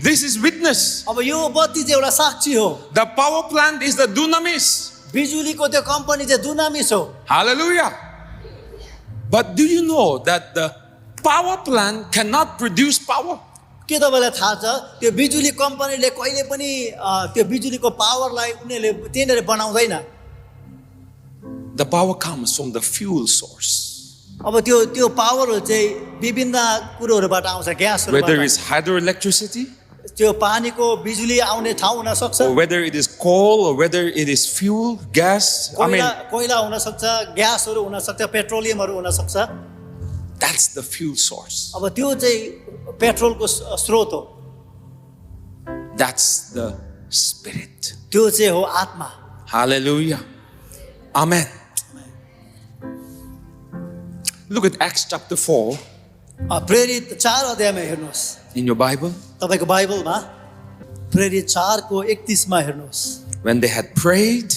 A: This is witness.
B: अब यो बत्ती चाहिँ एउटा साक्षी हो.
A: The power plant is the dunamis.
B: बिजुलीको त्यो कम्पनी चाहिँ दुनामिस हो.
A: Hallelujah. But do you know that the power plant cannot produce power?
B: के तपाईँलाई थाहा छ त्यो बिजुली कम्पनीले कहिले पनि त्यो बिजुलीको पावरलाई उनीहरूले त्यहाँनिर बनाउँदैन.
A: The power comes from the fuel source.
B: अब त्यो पावरहरू चाहिँ विभिन्न कुरोहरूबाट आउँछ.
A: Whether
B: ग्यासहरूबाट
A: it's hydroelectricity,
B: त्यो पानीको बिजुली आउने ठाउँ हुन सक्छ.
A: or whether it is coal, or whether it is fuel, gas. I mean,
B: कोइला हुन सक्छ, ग्यासहरू हुन सक्छ, पेट्रोलियमहरू हुन सक्छ.
A: that's the fuel source.
B: अब त्यो चाहिँ पेट्रोलको स्रोत हो.
A: That's the spirit.
B: त्यो चाहिँ हो आत्मा.
A: Hallelujah. Amen. Look at Acts chapter 4
B: प्रेरित 4 अध्यायमा हेर्नुहोस्.
A: in your Bible.
B: तपाईँको बाइबलमा प्रेरित 4 को 31 मा हेर्नुहोस्.
A: When they had prayed,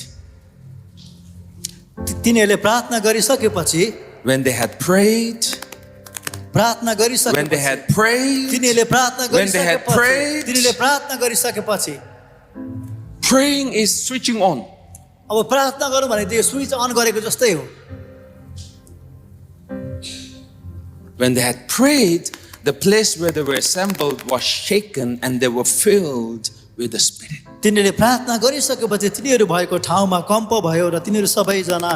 B: तिनीहरूले प्रार्थना गरिसकेपछि
A: when they had prayed,
B: प्रार्थना
A: when they
B: गरिसकेपछि
A: had prayed,
B: तिनीहरूले प्रार्थना
A: when they had
B: गरिसकेपछि
A: prayed,
B: तिनीहरूले प्रार्थना गरिसकेपछि
A: praying is switching on.
B: अब प्रार्थना गर्नु भने त्यो स्विच अन गरेको जस्तै हो.
A: When they had prayed, the place where they were assembled was shaken and they were filled with the Spirit.
B: तिनीहरूले प्रार्थना गरिसकेपछि तिनीहरू भएको ठाउँमा कम्प भयो र तिनीहरू सबैजना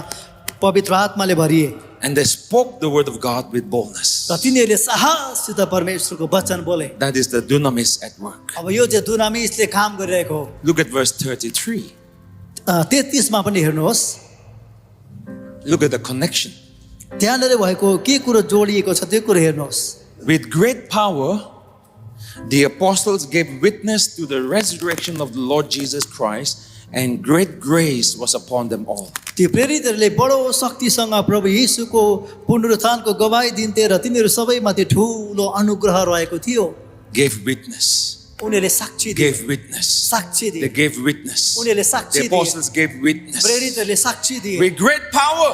B: पवित्र आत्माले भरिए.
A: And they spoke the word of God with boldness.
B: र तिनीहरूले साहससित परमेश्वरको वचन बोले.
A: That is the dunamis at work.
B: अब यो चाहिँ दुनामिसले काम गरिरहेको हो.
A: Look at verse 33.
B: 33 मा पनि हेर्नुहोस्.
A: Look at the connection.
B: त्यहाँनिर भएको के कुरो जोडिएको छ त्यो कुरो हेर्नुहोस्.
A: With great power, the apostles gave witness to the resurrection of the Lord Jesus Christ, and great grace was upon them all.
B: ती प्रेरितहरूले बडो शक्तिसँग प्रभु येशूको पुनरुत्थानको गवाही दिन्थे र तिनीहरू सबैमाथि ठुलो अनुग्रह रहेको थियो
A: Gave witness.
B: उनीहरूले साक्षी दिए
A: Gave witness.
B: साक्षी
A: They
B: दिए
A: gave witness.
B: उनीहरूले साक्षी
A: The
B: दिए
A: apostles gave witness.
B: प्रेरितहरूले साक्षी दिए
A: With great power.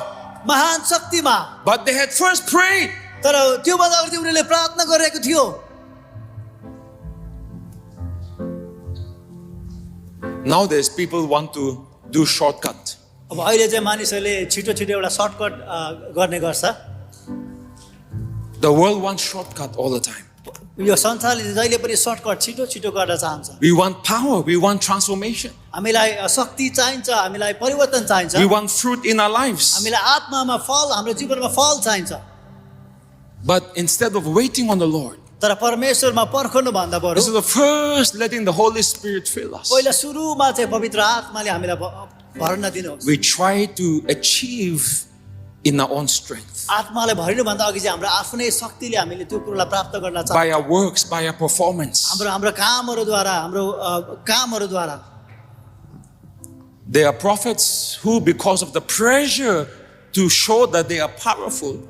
B: महान शक्तिमा
A: But they had first prayed.
B: तर त्योभन्दा अगाडि उनीहरूले प्रार्थना गरेको थियो
A: Nowadays, people want to do shortcut.
B: अब अहिले चाहिँ मानिसहरूले छिटो छिटो एउटा सर्टकट गर्ने गर्छ
A: The world wants shortcut all the time.
B: यो संसारले जहिले पनि सर्टकट छिटो छिटो गर्न चाहन्छ
A: We want power. We want transformation.
B: हामीलाई शक्ति चाहिन्छ हामीलाई परिवर्तन चाहिन्छ
A: We want fruit in our lives.
B: हामीलाई आत्मामा फल हाम्रो जीवनमा फल चाहिन्छ
A: But instead of waiting on the Lord,
B: तर परमेश्वरमा पर्खनु भन्दा बरु
A: instead of first letting the Holy Spirit fill us,
B: पहिला सुरुमा चाहिँ पवित्र आत्माले हामीलाई भर्न दिनुहोस्
A: we try to achieve in our own strength.
B: आत्माले भरिनु भन्दा अघि चाहिँ हाम्रो आफ्नै शक्तिले हामीले त्यो कुरोलाई प्राप्त गर्न चाहन्छौँ
A: By our works, by our performance.
B: हाम्रो कामहरूद्वारा हाम्रो कामहरूद्वारा
A: There are prophets who, because of the pressure to show that they are powerful,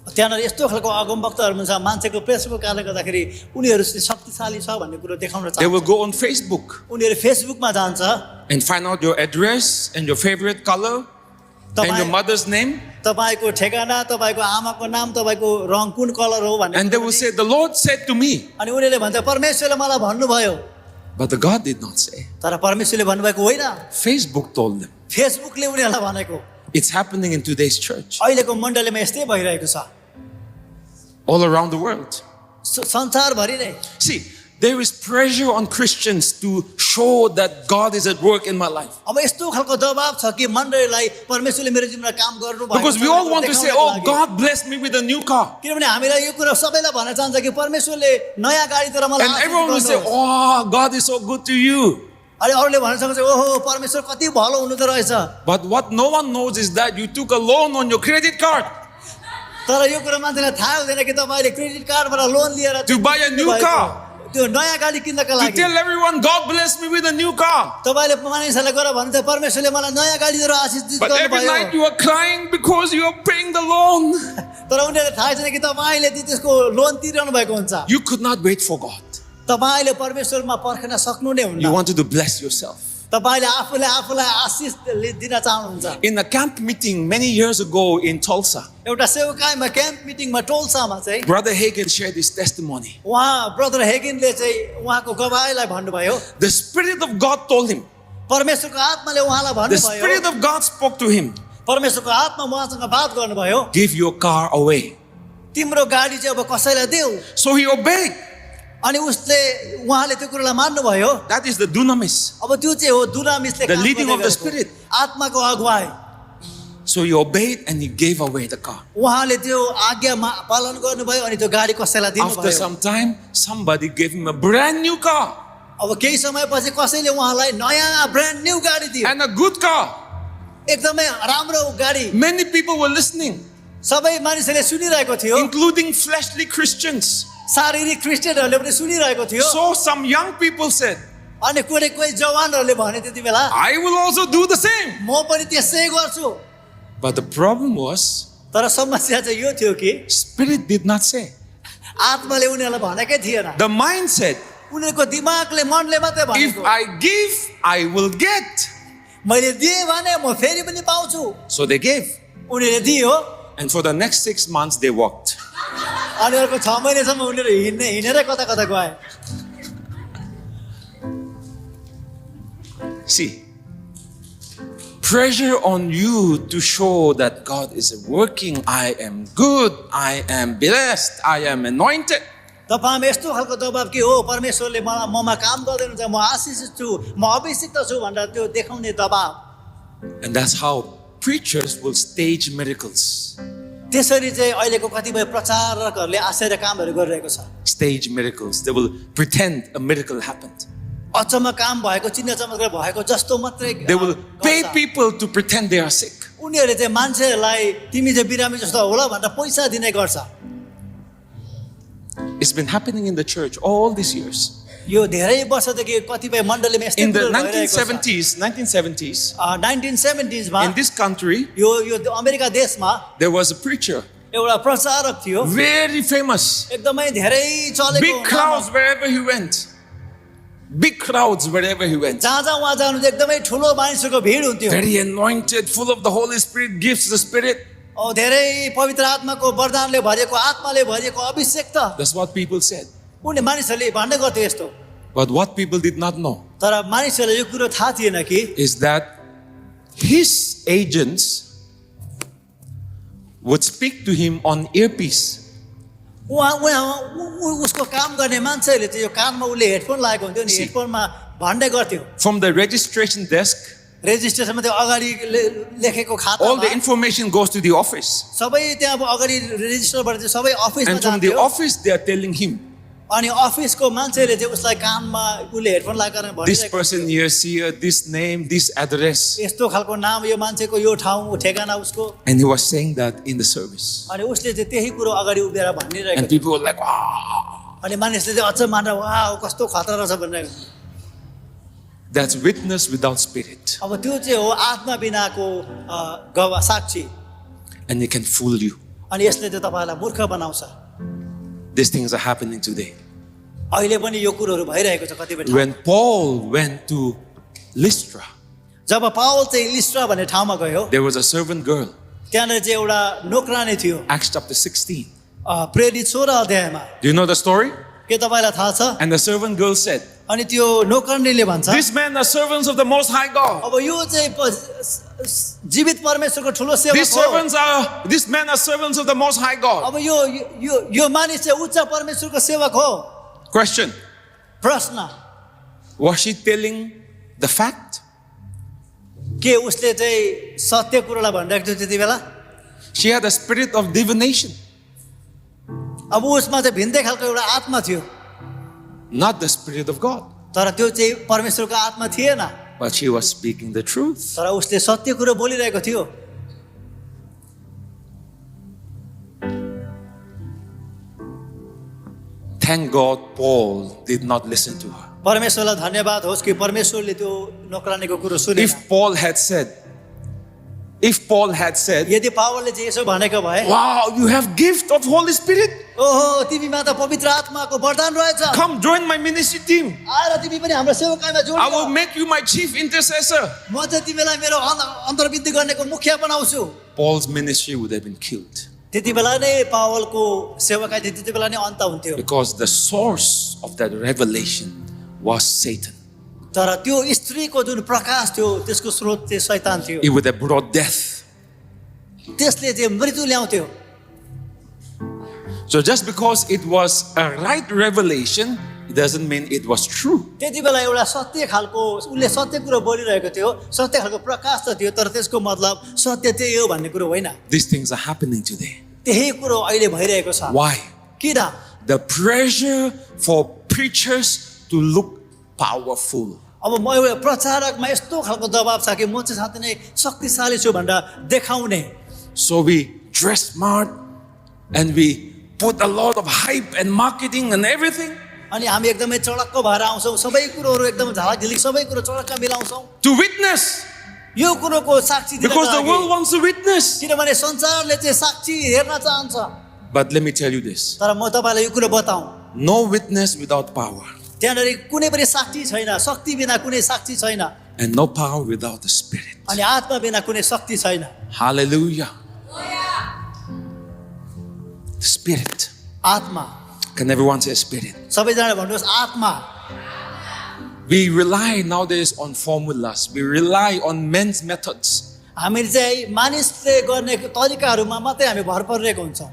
B: त्यहाँनिर यस्तो खालको अगमवक्ताहरू हुन्छ मान्छेको प्रेसरको कारणले गर्दाखेरि उनीहरू शक्तिशाली छ भन्ने कुरो देखाउन
A: they will
B: चाहन्छ
A: go on Facebook
B: उनीहरू फेसबुकमा जान्छ
A: and find out your address and your favorite color and your mother's name.
B: तपाईँको ठेगाना तपाईँको आमाको नाम तपाईँको रङ कुन कलर हो भन्ने
A: And they will say, the Lord said to me.
B: अनि उनीहरूले भन्छ परमेश्वरले मलाई भन्नुभयो
A: But the God did not say.
B: तर परमेश्वरले भन्नुभएको होइन
A: Facebook told them.
B: फेसबुकले उनीहरूलाई भनेको
A: It's happening in today's church.
B: अहिलेको मण्डलीमा यस्तै भइरहेको छ
A: All around the world.
B: संसारभरि नै
A: See, there is pressure on Christians to show that God is at work in my life.
B: अब यस्तो खालको दबाब छ कि मण्डलीलाई परमेश्वरले मेरो जीवनमा काम गर्नु
A: Because we all want to say, oh, God blessed me with a new car.
B: किनभने हामीलाई यो कुरा सबैलाई भन्न चाहन्छ कि परमेश्वरले नयाँ गाडी तर मलाई
A: And
B: Ashish
A: everyone will say,
B: गर्नुहोस्।
A: oh, God is so good to you.
B: अनि अरूले भन्न सक्छ ओहो परमेश्वर कति भलो हुनु त रहेछ
A: But what no one knows is that you took a loan on your credit card
B: तर यो कुरा मान्छेलाई थाहा हुँदैन कि तपाईँले क्रेडिट कार्डबाट लोन लिएर
A: to buy a new car.
B: त्यो नयाँ गाडी किन्नका
A: To
B: लागि
A: tell everyone, God blessed me with a new car.
B: तपाईँले मानिसहरूलाई गएर भन्छ परमेश्वरले मलाई नयाँ गाडी दिएर आशीष
A: But every
B: गर्नुभयो
A: night you are crying because you are paying the loan.
B: तर उनीहरूले थाहा छैन कि तपाईँले त्यसको लोन तिरिरहनु भएको हुन्छ
A: You could not wait for God.
B: तपाईँले परमेश्वरमा पर्खन सक्नु नै
A: You
B: हुन्न
A: wanted to bless yourself.
B: तपाईँले आफूलाई आशीष दिन चाहनुहुन्छ
A: In a camp meeting many years ago in Tulsa,
B: एउटा सेवकाईमा क्याम्प मिटिङमा टोल्सामा चाहिँ
A: Brother Hagin shared his testimony.
B: उहाँ ब्रदर हेगिनले चाहिँ उहाँको गवाहीलाई भन्नुभयो
A: The Spirit of God told him,
B: परमेश्वरको आत्माले उहाँलाई
A: the
B: भन्नुभयो
A: Spirit of God spoke to him,
B: परमेश्वरको आत्मा उहाँसँग बात गर्नुभयो
A: give your car away.
B: तिम्रो गाडी चाहिँ अब कसैलाई देऊ
A: So he obeyed.
B: अनि उहाँले त्यो कुरालाई मान्नुभयो
A: That is the dunamis.
B: अब त्यो चाहिँ हो दुनामिसले
A: The
B: काम
A: leading
B: गर्दै
A: of the
B: गरेको।
A: Spirit.
B: आत्माको अगुवाई
A: So he obeyed and he gave away the car.
B: उहाँले त्यो आज्ञा पालन गर्नुभयो अनि त्यो गाडी कसैलाई
A: After
B: दिनुभयो
A: some time, somebody gave him a brand new car
B: अब केही समयपछि कसैले उहाँलाई नयाँ ब्रान्ड न्यू गाडी दियो
A: and a good car.
B: एकदमै राम्रो गाडी
A: Many people were listening,
B: सबै मानिसहरूले सुनिरहेको थियो
A: including fleshly Christians.
B: शारीरिक क्रिस्चियनहरूले पनि सुनिरहेको थियो
A: So some young people said,
B: अनि कोही जवानहरूले भने त्यति बेला
A: I will also do the same.
B: म पनि त्यसै गर्छु
A: But the problem was,
B: तर समस्या चाहिँ यो थियो कि
A: Spirit did not say.
B: आत्माले उनीहरूलाई भनेकै थिएन
A: The mind said,
B: उनीहरूको दिमागले मनले मात्रै
A: if
B: भनेको
A: I give, I will get.
B: मैले दिएँ भने म फेरि पनि पाउँछु
A: So they gave.
B: उनीहरूले दियो
A: And for the next 6 months, they walked.
B: अनि अर्को 6 महिनासम्म उनीहरू हिँडेरै कता कता गए
A: See, pressure on you to show that God is working. I am good. I am blessed. I am anointed.
B: तपाईँमा यस्तो खालको दबाब के हो परमेश्वरले मलाई ममा काम गर्दैनुहुन्छ म आशिषित छु म अभिषिक्त छु भनेर त्यो देखाउने दबाब
A: And that's how preachers will stage miracles.
B: त्यसरी चाहिँ अहिलेको कतिपय प्रचारकहरूले आश्चर्य कामहरू गरिरहेको छ
A: Stage miracles. They will pretend a miracle happened.
B: अचम्म काम भएको चिन्ह चमत्कार भएको जस्तो मात्रै
A: They will pay
B: गर्छ।
A: people to pretend they are sick.
B: उनीहरूले चाहिँ मान्छेहरूलाई तिमी चाहिँ बिरामी जस्तो होला भनेर पैसा दिने गर्छ
A: It's been happening in the church all these years.
B: यो धेरै वर्षदेखि कतिपय मण्डलीमा यस्तै
A: In the
B: कुरोहरू भइरहेको छ।
A: 1970s,
B: 1970s मा
A: in this country,
B: यो अमेरिका देशमा
A: there was a preacher,
B: एउटा प्रचारक थियो,
A: very famous.
B: एकदमै धेरै चलेको,
A: Big crowds wherever he went. Big crowds wherever he went.
B: जहाँ जहाँ उहाँ जानुहुन्छ एकदमै ठुलो मानिसहरूको भिड हुन्थ्यो,
A: Very anointed, full of the Holy Spirit, gifts the Spirit.
B: धेरै पवित्र आत्माको वरदानले भरिएको, आत्माले भरिएको अभिषेक।
A: That's what people said.
B: उनले मानिसहरूले भन्ने गर्थ्यो यस्तो,
A: But what people did not know
B: तर मानिसहरूलाई यो कुरो थाहा थिएन कि
A: is that his agents would speak to him on earpiece.
B: उसको काम गर्ने मान्छेहरूले चाहिँ यो कानमा उसले हेडफोन लगाएको हुन्थ्यो नि, हेडफोनमा भन्ने गर्थ्यो।
A: From the registration desk,
B: रेजिस्ट्रेसनमा त्यो अगाडि लेखेको
A: all
B: खातामा
A: the information goes to the office.
B: सबै त्यहाँ अब अगाडि रेजिस्टरबाट चाहिँ सबै अफिसमा
A: And from the
B: जान्थ्यो,
A: office, they are telling him,
B: अनि अफिसको मान्छेले चाहिँ उसलाई कानमा उसले हेडफोन लगाएर
A: this
B: भनिरहेको
A: person here, this name, this address.
B: यस्तो खालको नाम, यो मान्छेको यो ठाउँ ठेगाना उसको,
A: And he was saying that in the service.
B: अनि उसले चाहिँ त्यही कुरो अगाडि उभिएर भनिरहेको
A: And
B: थियो।
A: people were like, wow.
B: अनि मानिसले चाहिँ अझ मानेर वाह कस्तो खतरा रहेछ भनिरहेको।
A: That's witness without spirit.
B: अब त्यो चाहिँ हो आत्मा बिनाको गवाह साक्षी,
A: And it can fool you.
B: अनि यसले चाहिँ तपाईँलाई मूर्ख बनाउँछ।
A: These things are happening today.
B: अहिले पनि यो कुरोहरू भइरहेको छ कतिपय ठाउँमा।
A: When Paul went to Lystra,
B: जब पावल चाहिँ लिस्ट्रा भन्ने ठाउँमा गयो,
A: there was a servant girl.
B: त्यहाँनिर चाहिँ एउटा नोकरानी थियो।
A: Acts chapter 16.
B: प्रेरित 16 अध्यायमा
A: Do you know the story?
B: के तपाईँलाई थाहा छ?
A: And the servant girl said,
B: अनि त्यो नोकरानीले भन्छ,
A: these men are servants of the Most High God.
B: अब यो चाहिँ जीवित परमेश्वरको ठुलो सेवक हो।
A: These men are servants of the Most High God.
B: अब यो मानिस चाहिँ उच्च परमेश्वरको सेवक हो।
A: Question.
B: प्रश्न,
A: Was she telling the fact?
B: के उसले चाहिँ सत्य कुरोलाई भनिरहेको थियो त्यति बेला?
A: She had a spirit of divination,
B: अब उसमा चाहिँ भिन्दै खालको एउटा आत्मा थियो,
A: not the Spirit of God.
B: तर त्यो चाहिँ परमेश्वरको आत्मा थिएन,
A: But she was speaking the truth.
B: तर उसले सत्य कुरो बोलिरहेको थियो।
A: Thank God Paul did not listen to her.
B: परमेश्वरलाई धन्यवाद होस् कि परमेश्वरले त्यो नोकरानीको कुरो सुनेन।
A: If Paul had said,
B: यदि पावलले चाहिँ यसो भनेको भए,
A: wow, you have gift of Holy Spirit.
B: ओहो तिमीमा त पवित्र आत्माको वरदान रहेछ,
A: Come join my ministry team.
B: आएर तिमी पनि हाम्रो सेवकाईमा जोड,
A: I will make you my chief intercessor.
B: म चाहिँ तिमीलाई मेरो अन्तर्विन्ती गर्नेको मुखिया बनाउँछु।
A: Paul's ministry would have been killed
B: त्यति बेला नै पावलको सेवकाई त्यति बेला नै अन्त हुन्थ्यो,
A: because the source of that revelation was Satan.
B: तर त्यो स्त्रीको जुन प्रकाश थियो त्यसको स्रोत चाहिँ शैतान थियो,
A: It would have brought death.
B: त्यसले चाहिँ मृत्यु ल्याउँथ्यो।
A: So just because it was a right revelation, it doesn't mean it was true.
B: त्यति बेला एउटा सत्य खालको उसले सत्य कुरो बोलिरहेको थियो, सत्य खालको प्रकाश त थियो, तर त्यसको मतलब सत्य त्यही हो भन्ने कुरो होइन।
A: These things are happening today.
B: त्यही कुरो अहिले भइरहेको छ।
A: Why?
B: किन?
A: The pressure for preachers to look powerful.
B: अब म एउटा प्रचारकमा यस्तो खालको दबाब छ कि म चाहिँ साथै नै शक्तिशाली छु भनेर देखाउने,
A: So we dress smart and we put a lot of hype and marketing and everything
B: अनि हामी एकदमै चडक्क भएर आउँछौँ, सबै कुरोहरू एकदम झालझिलिक सबै कुरो चडक्क मिलाउँछौँ
A: to witness,
B: यो कुरोको साक्षी दिनको
A: because the
B: लागि।
A: world wants to witness.
B: किनभने संसारले चाहिँ साक्षी हेर्न चाहन्छ।
A: But let me tell you this,
B: तर म तपाईँलाई यो कुरो बताउँ,
A: no witness without power,
B: त्यहाँनिर कुनै पनि साक्षी छैन, शक्ति बिना कुनै साक्षी छैन,
A: and no power without the Spirit.
B: अनि आत्मा बिना कुनै शक्ति छैन।
A: Hallelujah. Spirit.
B: आत्मा,
A: Can everyone say Spirit?
B: सबैजना भन्नुहोस् आत्मा।
A: We rely nowadays on formulas. We rely on men's methods.
B: हामीले चाहिँ मानिसले गर्ने तरिकाहरूमा मात्रै हामी भर परिरहेको हुन्छौँ।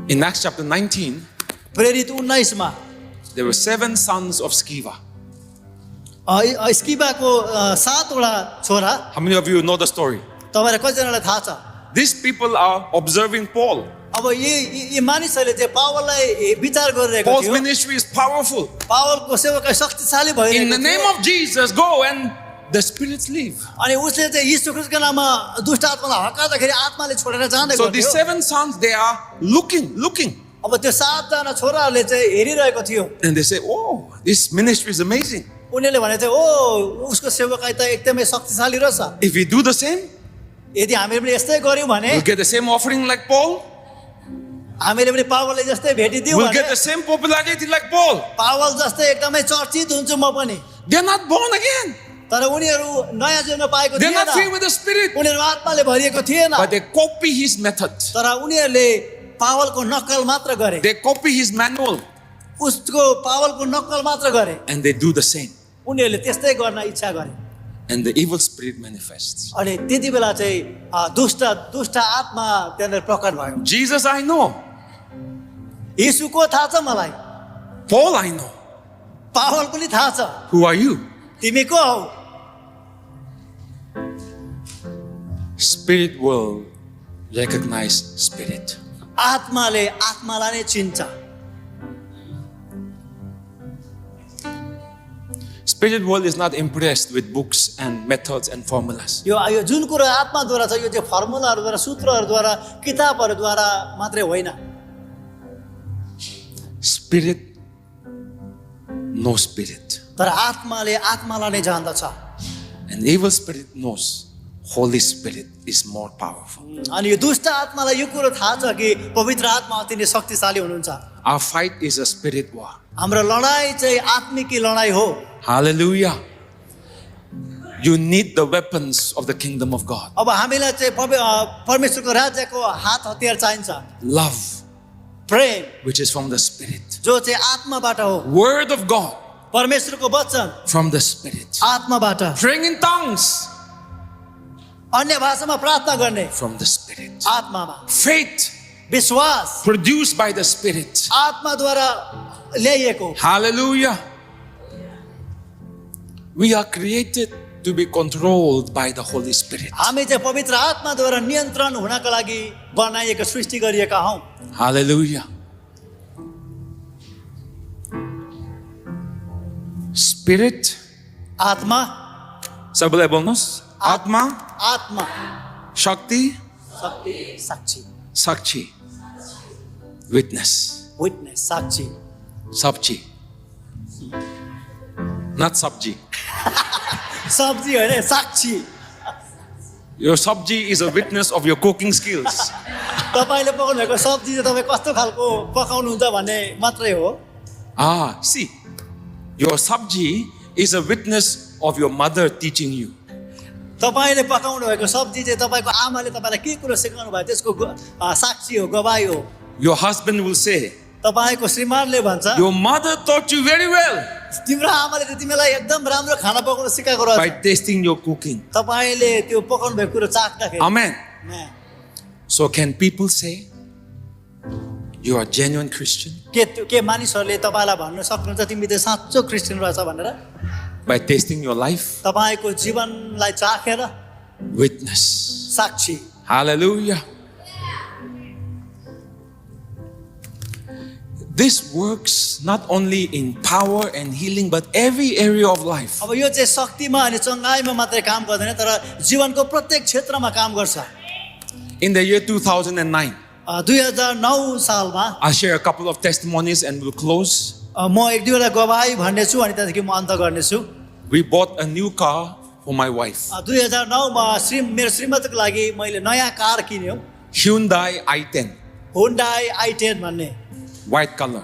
A: In Acts chapter 19,
B: प्रेरित 19 मा
A: there were 7 sons of Sceva.
B: स्किबाको 7 वटा छोरा,
A: How many of you know the story?
B: तपाईँलाई कतिजनालाई थाहा छ?
A: These people are observing Paul.
B: अब यी मानिसहरूले चाहिँ पावललाई विचार गरिरहेको
A: Paul's
B: थियो,
A: ministry is powerful.
B: पावलको सेवकाई शक्तिशाली
A: In
B: भइरहेको
A: the name
B: थियो,
A: of Jesus, go and the spirits leave.
B: अनि उसले चाहिँ यीशु ख्रीष्टको नाममा दुष्ट आत्मालाई हकार्दाखेरि आत्माले छोडेर जाँदै
A: So these
B: गयो।
A: 7 sons, they are looking.
B: अब त्यो 7 जना छोराहरूले चाहिँ हेरिरहेको थियो
A: And they say, oh, this ministry is amazing.
B: उनीहरूले भने चाहिँ ओ उसको सेवकाई त एकदमै शक्तिशाली रहेछ
A: If we do the same,
B: यदि हामीले पनि यस्तै गर्यौँ भने
A: we'll get the same offering like Paul.
B: हामीले पनि पावलले जस्तै भेटिदियौँ
A: We'll
B: भने
A: get the same popularity like Paul.
B: पावल जस्तै एकदमै चर्चित हुन्छु म पनि
A: They're not born again.
B: तर उनीहरू नयाँ जन्म पाएको
A: They're not
B: थिएन
A: filled with the Spirit.
B: उनीहरू आत्माले भरिएको थिएन
A: But they copy his method.
B: तर उनीहरूले पावलको नक्कल मात्र गरे
A: They copy his manual.
B: उसको पावलको नक्कल मात्र गरे
A: And they do the same.
B: उनीहरूले त्यस्तै गर्न इच्छा गरे
A: And the evil spirit manifests.
B: अनि त्यति बेला चाहिँ दुष्ट आत्मा त्यहाँनिर प्रकट भयो
A: Jesus, I know.
B: यीशुको थाहा छ मलाई
A: Paul, I know.
B: पावल पनि थाहा छ
A: Who are you?
B: तिमी को हौ
A: Spirit will recognize spirit.
B: आत्माले आत्मालाई नै चिन्छ
A: Spirit world is not impressed with books and methods and formulas.
B: यो जुन कुरो आत्माद्वारा छ यो चाहिँ फर्मुलाहरूद्वारा सूत्रहरूद्वारा किताबहरूद्वारा मात्रै होइन
A: Spirit knows spirit.
B: तर आत्माले आत्मालाई नै जान्दछ
A: And evil spirit knows Holy Spirit is more powerful.
B: अनि यो दुष्ट आत्मालाई यो कुरो थाहा छ कि पवित्र आत्मा अति नै शक्तिशाली हुनुहुन्छ
A: Our fight is a spirit war.
B: हाम्रो लडाई चाहिँ आत्मिकी लडाई हो
A: Hallelujah. You need the weapons of the kingdom of God.
B: अब हामीलाई चाहिँ परमेश्वरको राज्यको हात हतियार चाहिन्छ
A: Love,
B: प्रेम
A: which is from the Spirit.
B: जो चाहिँ आत्माबाट हो
A: Word of God,
B: परमेश्वरको वचन
A: from the Spirit.
B: आत्माबाट
A: Praying in tongues,
B: अन्य भाषामा प्रार्थना गर्ने
A: from the Spirit.
B: आत्मामा
A: Faith,
B: विश्वास
A: produced by the Spirit.
B: आत्माद्वारा ल्याइएको
A: Hallelujah. We are created to be controlled by the Holy Spirit.
B: हामी चाहिँ पवित्र आत्माद्वारा नियन्त्रण हुनका लागि बनाइएको सृष्टि गरिएका हौँ
A: Hallelujah. Spirit,
B: आत्मा
A: सबैलाई बोल्नुहोस् आत्मा,
B: आत्मा
A: शक्ति,
B: शक्ति साक्षी
A: साक्षी, witness,
B: witness Sakshi
A: sabji, not sabji.
B: सब्जी होइन साक्षी
A: Your sabji is a witness of your cooking skills.
B: तपाईँले पकाउनु भएको सब्जी चाहिँ तपाईँ कस्तो खालको पकाउनुहुन्छ भन्ने मात्रै हो
A: Ah, see, your sabji is a witness of your mother teaching you.
B: तपाईँले पकाउनु भएको सब्जी चाहिँ तपाईँको आमाले तपाईँलाई के कुरो सिकाउनु भयो त्यसको साक्षी हो गवाही हो
A: Your husband will say,
B: तपाईँको श्रीमानले भन्छ
A: your mother taught you very well
B: तिम्रो आमाले चाहिँ तिमीलाई एकदम राम्रो खाना पकाउन सिकाएको
A: by
B: रहेछ
A: tasting your cooking.
B: तपाईँले त्यो पकाउनु भएको कुरो चाख्दाखेरि
A: Amen.
B: ने,
A: So can people say you are a genuine Christian
B: के मानिसहरूले तपाईँलाई भन्न सक्नुहुन्छ तिमी त साँचो क्रिस्चियन रहेछ भनेर
A: by tasting your life?
B: तपाईँको जीवनलाई चाखेर
A: Witness.
B: Sakshi
A: Hallelujah. This works not only in power and healing but every area of life.
B: अब यो चाहिँ शक्तिमा अनि चङ्गाइमा मात्रै काम गर्दैन तर जीवनको प्रत्येक क्षेत्रमा काम गर्छ
A: In the year 2009,
B: 2009 सालमा
A: I'll share a couple of testimonies and we'll close.
B: म एक दुईवटा गवाही भन्नेछु अनि त्यहाँदेखि म अन्त गर्नेछु
A: We bought a new car for my wife.
B: 2009 मा मेरो श्रीमतीको लागि मैले नयाँ कार किन्यो
A: Hyundai i10,
B: हुन्डाई i10 भन्ने
A: white color.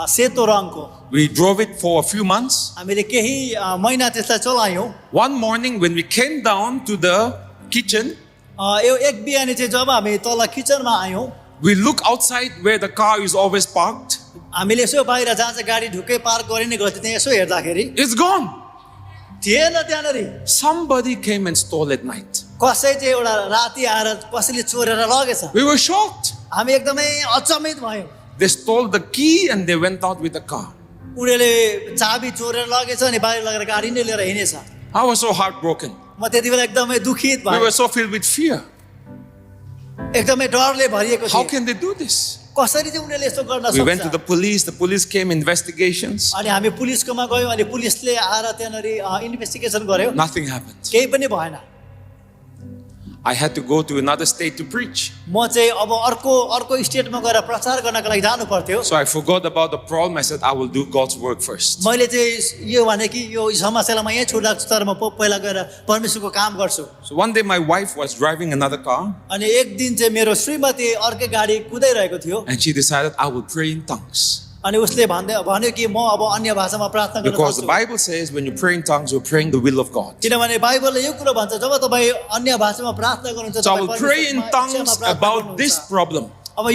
B: सेतो रङको
A: We drove it for a few months.
B: हामीले केही महिना त्यसलाई चलायौँ
A: One morning when we came down to the kitchen,
B: एक बिहानी चाहिँ जब हामी तल किचनमा आयौँ
A: we look outside where the car is always parked.
B: हामीले यसो बाहिर जहाँ चाहिँ गाडी ढुक्कै पार्क गरिने गर्थ्यो त्यहाँ यसो हेर्दाखेरि
A: It's gone.
B: थिएन त्यहाँनिर
A: Somebody came and stole at night.
B: कसै चाहिँ एउटा राति आएर कसैले चोरेर लगेछ
A: We were shocked.
B: हामी एकदमै अचम्मित भयौँ
A: They stole the key and they went out with the car.
B: उनीहरूले चाबी चोरेर लगेछ अनि बाहिर लगेर गाडी नै लिएर हिँडेछ
A: I was so heartbroken.
B: म त्यति बेला एकदमै दुखित
A: We
B: भएँ
A: were so filled with fear.
B: एकदमै डरले भरिएको
A: How
B: थियो
A: can they do this?
B: कसरी चाहिँ उनीहरूले यस्तो गर्न
A: We went to the
B: सक्छ
A: police. The police came, investigations.
B: अनि हामी पुलिसकोमा गयौँ अनि पुलिसले आएर त्यहाँनिर इन्भेस्टिगेसन गर्यो
A: Nothing happened.
B: केही पनि भएन
A: I had to go to another state to preach.
B: म चाहिँ अब अर्को स्टेटमा गएर प्रचार गर्नको लागि जानु पर्थ्यो
A: So I forgot about the problem. I said, I will do God's work first.
B: मैले चाहिँ यो भने कि यो समस्यालाई म यहीँ छोड्छु तर म पहिला गएर परमेश्वरको काम गर्छु
A: So one day my wife was driving another car
B: अनि एक दिन चाहिँ मेरो श्रीमती अर्कै गाडी कुदाइरहेको थियो
A: and she decided I will pray in tongues.
B: अनि उसले भन्यो कि म अब अन्य भाषामा प्रार्थना गर्न
A: Because the
B: सक्छु
A: Bible says when you pray in tongues, you're praying the will of God.
B: किनभने बाइबलले यो कुरा भन्छ जब तपाईँ अन्य भाषामा प्रार्थना गर्नुहुन्छ
A: So I
B: तपाईँ
A: will pray in
B: परमेश्वरमा
A: tongues
B: इच्छामा प्रार्थना
A: about this
B: गर्नुहुन्छ।
A: problem.
B: अब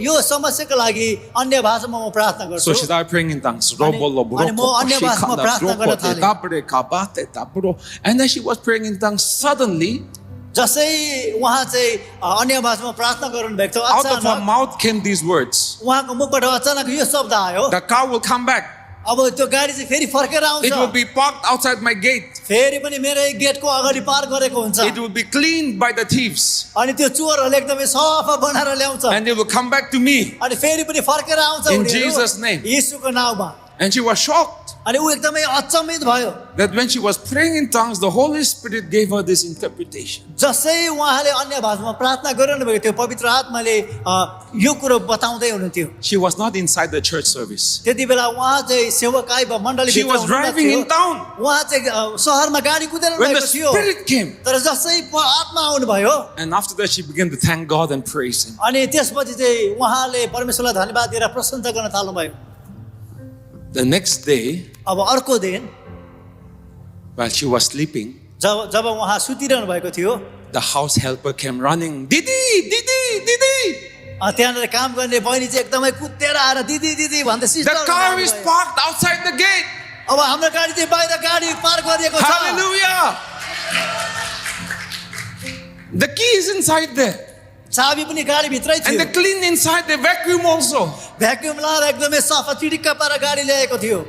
B: यो समस्याको लागि अन्य भाषामा म प्रार्थना
A: So
B: गर्छु
A: she started praying in tongues.
B: अनि म अन्य भाषामा प्रार्थना गर्न थालेँ।
A: And then she was praying in tongues. Suddenly,
B: जसै उहाँ चाहिँ अन्य भाषामा प्रार्थना गर्नु भएको थियो
A: out of her
B: अचानक
A: mouथ came these words.
B: उहाँको मुखबाट अचानक यो शब्द आयो
A: The car will come back.
B: अब त्यो गाडी चाहिँ फेरि फर्केर
A: It will
B: आउँछ
A: be parked outside my gate.
B: फेरि पनि मेरो गेटको अगाडि पार गरेको हुन्छ
A: It will be cleaned by the thieves.
B: अनि त्यो चोरहरूले एकदमै सफा बनाएर ल्याउँछ
A: And they will come back to me.
B: अनि फेरि पनि फर्केर आउँछ
A: In
B: उनीहरू
A: Jesus' name.
B: येशूको नाउँमा
A: And she was shocked
B: अनि ऊ एकदमै अचम्मित भयो
A: that when she was praying in tongues, the Holy Spirit gave her this interpretation.
B: जसै उहाँले अन्य भाषामा प्रार्थना गरिरहनु भएको थियो पवित्र आत्माले यो कुरो बताउँदै हुनुहुन्थ्यो
A: She was not inside the church service.
B: त्यति बेला उहाँ चाहिँ सेवकाई मण्डली
A: She was driving in town.
B: उहाँ चाहिँ सहरमा गाडी कुदेर
A: When the
B: गएको थियो
A: Spirit came,
B: तर जसै आत्मा आउनुभयो
A: and after that she began to thank God and praise Him.
B: अनि त्यसपछि चाहिँ उहाँले परमेश्वरलाई धन्यवाद दिएर प्रशंसा गर्न थाल्नुभयो
A: The next day,
B: अब अर्को दिन
A: while she was sleeping,
B: जब उहाँ सुतिरहनु भएको थियो
A: the house helper came running. Didi, Didi, Didi!
B: त्यहाँनिर काम गर्ने बहिनी चाहिँ एकदमै कुदेर आएर दिदी दिदी भन्दै
A: The
B: sister
A: car is parked outside the gate.
B: अब हाम्रो गाडी चाहिँ बाहिर गाडी पार्क गरिएको छ
A: Hallelujah! The key is inside there.
B: चाबी पनि गाडी भित्रै
A: And
B: थियो
A: they clean inside, they vacuum also.
B: Vacuum लाएर एकदमै सफा चिडिक्क पारेर गाडी ल्याएको थियो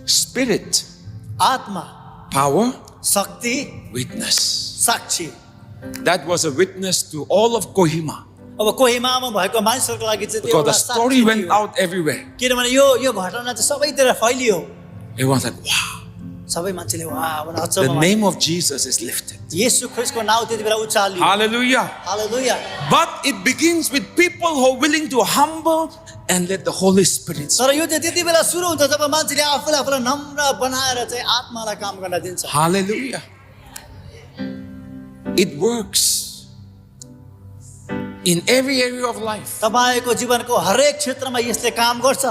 A: Spirit,
B: आत्मा
A: power,
B: शक्ति
A: witness.
B: Sakshi
A: That was a witness to all of Kohima.
B: अब कोहिमामा भएको मानिसहरूको लागि चाहिँ त्यो
A: Because the
B: एउटा
A: story
B: साक्षी
A: went
B: थियो।
A: out everywhere.
B: किनभने यो घटना चाहिँ सबैतिर फैलियो
A: Everyone's like, wow.
B: सबै मान्छेले वाह भनेर
A: The
B: अचम्म
A: name of Jesus is lifted.
B: येशू ख्रीष्टको नाउँ त्यति बेला उचालियो
A: Hallelujah.
B: Hallelujah
A: But it begins with people who are willing to humble and let the Holy Spirit speak.
B: तर यो चाहिँ त्यति बेला सुरु हुन्छ जब मान्छेले आफूलाई नम्र बनाएर चाहिँ आत्मालाई काम गर्न दिन्छ
A: Hallelujah. It works in every area of life.
B: तपाईको जीवनको हरेक क्षेत्रमा यसले काम गर्छ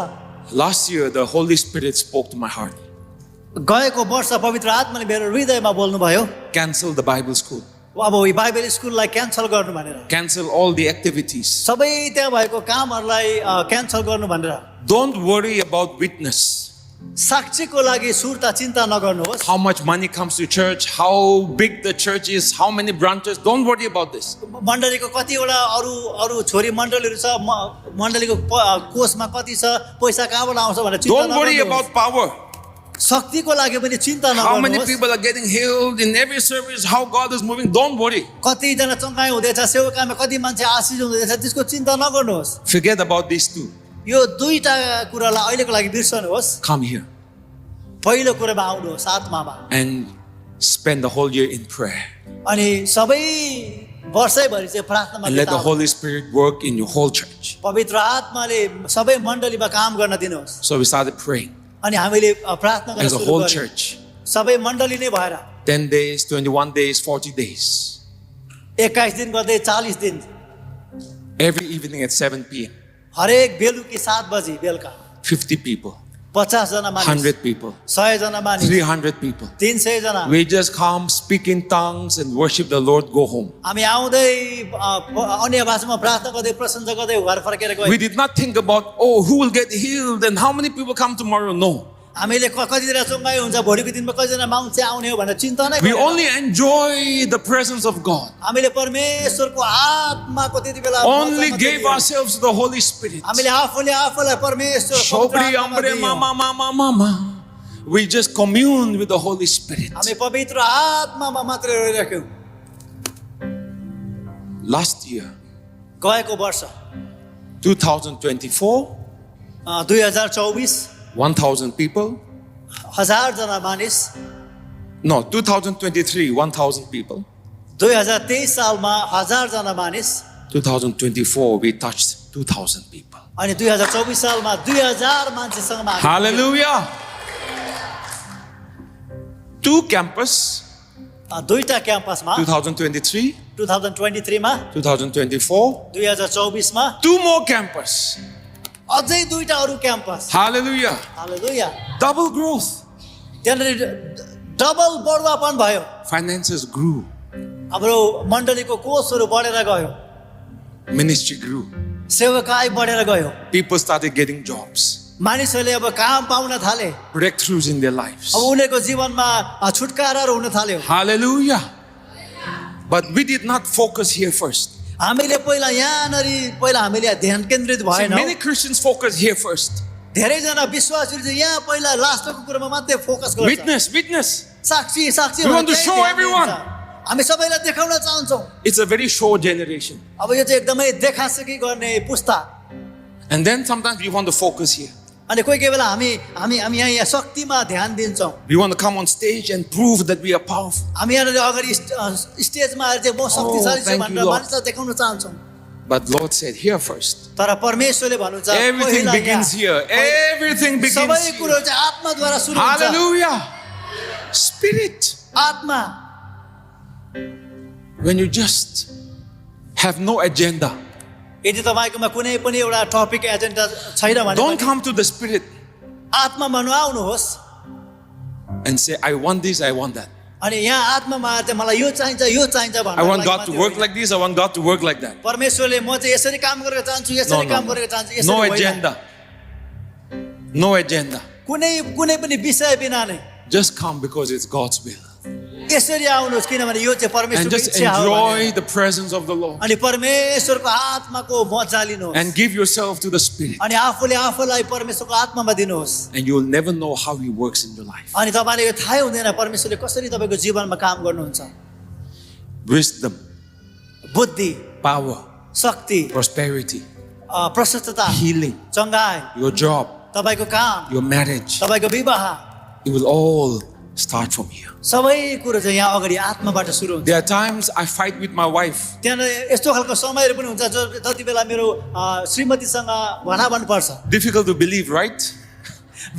A: Last year, the Holy Spirit spoke to my heart.
B: गएको वर्ष पवित्र आत्माले मेरो हृदयमा बोल्नुभयो
A: Cancel the Bible school.
B: अब यो बाइबल स्कुललाई क्यान्सल गर्नु भनेर
A: Cancel all the activities.
B: सबै त्यहाँ भएको कामहरूलाई क्यान्सल गर्नु भनेर
A: Don't worry about witness.
B: साक्षीको लागि सुर्ता चिन्ता नगर्नुहोस्
A: How much money comes to church, how big the church is, how many branches. Don't worry about this.
B: मण्डलीको कतिवटा अरू छोरी मण्डलीहरू छ मण्डलीको कोषमा कति छ पैसा कहाँबाट आउँछ भनेर चिन्ता
A: Don't worry
B: नगर्नुहोस्
A: about power.
B: शक्तिको लागि पनि चिन्ता
A: How many
B: नगर्नुहोस्
A: people are getting healed in every service, how God is moving. Don't worry.
B: कतिजना चङ्गाइ हुँदैछ सेवकामा कति मान्छे आशिष हुँदैछ त्यसको चिन्ता नगर्नुहोस्
A: Forget about these two.
B: यो दुईटा कुरालाई अहिलेको लागि बिर्सनुहोस्
A: Come here
B: पहिलो कुरामा आउनुहोस् आत्मामा
A: and spend the whole year in prayer.
B: अनि सबै वर्षैभरि चाहिँ प्रार्थनामा
A: And let the
B: बिताउनुहोस्।
A: Holy Spirit work in your whole church.
B: पवित्र आत्माले सबै मण्डलीमा काम गर्न दिनुहोस्
A: So we started praying
B: अनि हामीले प्रार्थना गर्न
A: as a
B: सुरु
A: whole
B: गर्यौँ
A: church.
B: सबै मण्डली नै भएर
A: 10 days, 21 days, 40 days.
B: 21 दिन गर्दै 40 दिन
A: Every evening at 7 p.m.
B: हरेक बेलुकी 7 बजी बेलुका
A: 50 people,
B: 50 जना मानिस
A: 100 people,
B: 100 जना मानिस
A: 300 people.
B: 300 जना
A: We just come, speak in tongues, and worship the Lord, go home.
B: हामी आउँदै अन्य भाषामा प्रार्थना गर्दै प्रशंसा गर्दै घर फर्केर
A: We
B: गयौँ
A: did not think about, oh, who will get healed and how many people come tomorrow. No.
B: हामीले कतिजना चङ्गाइ हुन्छ भोलिको दिनमा कतिजना मान्छे आउने हो भनेर चिन्ता नै
A: We
B: गरेनौँ।
A: only enjoy the presence of God.
B: हामीले परमेश्वरको आत्माको त्यति बेला
A: Only
B: मजा
A: gave
B: दियौँ।
A: ourselves to the Holy Spirit.
B: हामीले आफूलाई परमेश्वर
A: Shobri ambre mama mama mama. We just commune with the Holy Spirit.
B: हामी पवित्र आत्मामा मात्रै रहिरहेको
A: Last year,
B: गएको वर्ष
A: 2024,
B: 2024
A: 1,000 people,
B: 1000 जना मानिस
A: No, 2023, 1,000 people.
B: 2023 सालमा 1000 जना मानिस
A: 2024, we touched 2,000 people.
B: अनि 2024 सालमा 2000 मान्छेसँग हामी
A: Hallelujah. 2 campus,
B: दुईटा क्याम्पसमा
A: 2023,
B: 2023 मा
A: 2024,
B: 2024 मा
A: 2 more campus.
B: अझै दुईटा अरु क्याम्पस
A: Hallelujah.
B: हालेलुया
A: Double growth.
B: त्यहाँनिर डबल बढ्वापन भयो
A: Finances grew.
B: हाम्रो मण्डलीको कोषहरू बढेर गयो
A: Ministry grew.
B: सेवाकाई बढेर गयो
A: People started getting jobs.
B: मानिसहरूले अब काम पाउन थाले
A: Breakthroughs in their lives.
B: अब उनीहरूको जीवनमा छुटकाराहरू हुन थाल्यो
A: Hallelujah. But we did not focus here first.
B: हामीले पहिला यहाँनिर पहिला हामीले ध्यान केन्द्रित
A: See,
B: भएन
A: many Christians focus here first.
B: धेरैजना विश्वासीहरू चाहिँ यहाँ पहिला लास्टको कुरामा मात्रै फोकस गर्छ
A: Witness.
B: Sakshi Sakshi
A: We want to
B: भनेर
A: show
B: ध्यान
A: everyone.
B: दिन्छ। हामी सबैलाई देखाउन चाहन्छौँ
A: It's a very show generation.
B: अब यो चाहिँ एकदमै देखासेखी गर्ने पुस्ता
A: And then sometimes we want to focus here.
B: अनि कोही कोही बेला हामी हामी हामी यहाँ शक्तिमा ध्यान दिन्छौँ
A: We want to come on stage and prove that we are powerful.
B: हामी यहाँनिर अगाडि स्टेजमा आएर चाहिँ म शक्तिशाली छु
A: thank you,
B: भनेर
A: Lord.
B: मानिसलाई देखाउन चाहन्छौँ
A: But Lord said, here first.
B: तर परमेश्वरले भन्नुहुन्छ
A: Everything
B: पहिला
A: begins
B: यहाँ-
A: here. Everything begins
B: सबै
A: here.
B: कुरो चाहिँ आत्माद्वारा सुरु हुन्छ
A: Hallelujah. Spirit.
B: आत्मा
A: When you just have no agenda,
B: यदि तपाईँकोमा कुनै पनि एउटा टपिक एजेन्डा छैन भने
A: don't
B: पनि
A: come to the Spirit
B: आत्मामा नआउनुहोस्
A: and say, I want this, I want that.
B: अनि यहाँ आत्मामा आएर चाहिँ मलाई यो चाहिन्छ
A: I
B: भन्नको
A: want
B: लागि
A: God to
B: मात्रै
A: work
B: होइन।
A: like this, I want God to work like that.
B: परमेश्वरले म चाहिँ यसरी काम गरेर चाहन्छु यसरी काम गरेर चाहन्छु यसरी
A: No
B: होइन।
A: agenda. No agenda.
B: कुनै कुनै पनि विषय बिना नै
A: Just come because it's God's will.
B: यसरी आउनुहोस् किनभने यो चाहिँ
A: And
B: परमेश्वरको
A: just
B: इच्छा हो
A: enjoy
B: भने।
A: the presence of the Lord.
B: अनि परमेश्वरको आत्माको मजा लिनुहोस्
A: And give yourself to the Spirit.
B: अनि आफूले आफूलाई परमेश्वरको आत्मामा दिनुहोस्
A: And you'll never know how He works in your life.
B: अनि तपाईँले यो थाहै हुँदैन परमेश्वरले कसरी तपाईँको जीवनमा काम गर्नुहुन्छ
A: Wisdom,
B: बुद्धि
A: power,
B: शक्ति
A: prosperity,
B: प्रशस्तता
A: healing,
B: चङ्गाई
A: your job,
B: तपाईँको काम
A: your marriage.
B: तपाईँको विवाह
A: It will all start from here.
B: सबै कुरो चाहिँ यहाँ अगाडि आत्माबाट सुरु हुन्छ
A: There are times I fight with my wife.
B: त्यहाँनिर यस्तो खालको समयहरू पनि हुन्छ जो जति बेला मेरो श्रीमतीसँग भनाभन पर्छ
A: Difficult to believe, right?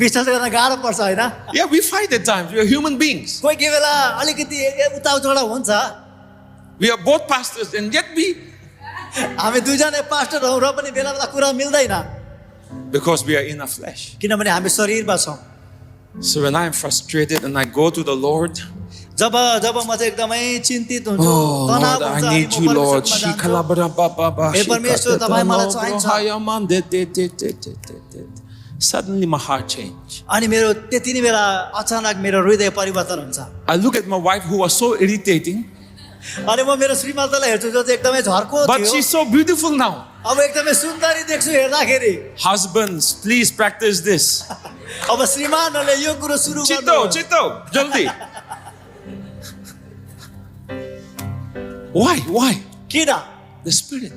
B: विश्वास गर्न गाह्रो पर्छ होइन
A: Yeah, we fight at times. We are human beings.
B: कोही कोही बेला अलिकति उताउचौडा हुन्छ
A: We are both pastors, and yet
B: हामी दुईजना पास्टर हौँ र पनि बेला बेला कुरा मिल्दैन
A: because we are in our flesh.
B: किनभने हामी शरीरमा छौँ
A: So when I am frustrated and I go to the Lord,
B: जब म चाहिँ एकदमै चिन्तित हुन्छु
A: oh Lord,
B: तनाव हुन्छ
A: I
B: अनि
A: need
B: म
A: you, Lord.
B: परमेश्वरमा जान्छु। हे परमेश्वर, तपाईँ मलाई चाहिन्छ।
A: Suddenly my heart changed.
B: अनि मेरो त्यति नै बेला अचानक मेरो हृदय परिवर्तन हुन्छ
A: I look at my wife who was so irritating,
B: अनि म मेरो श्रीमतीलाई हेर्छु जो चाहिँ एकदमै झर्को
A: but
B: थियो
A: she's so beautiful now.
B: अब एकदमै सुन्दरी देख्छु हेर्दाखेरि
A: Husbands, please practice this.
B: अब श्रीमानहरूले यो कुरो सुरु
A: Chito,
B: गर्नु
A: Chito, jaldi. Why?
B: किन
A: The Spirit.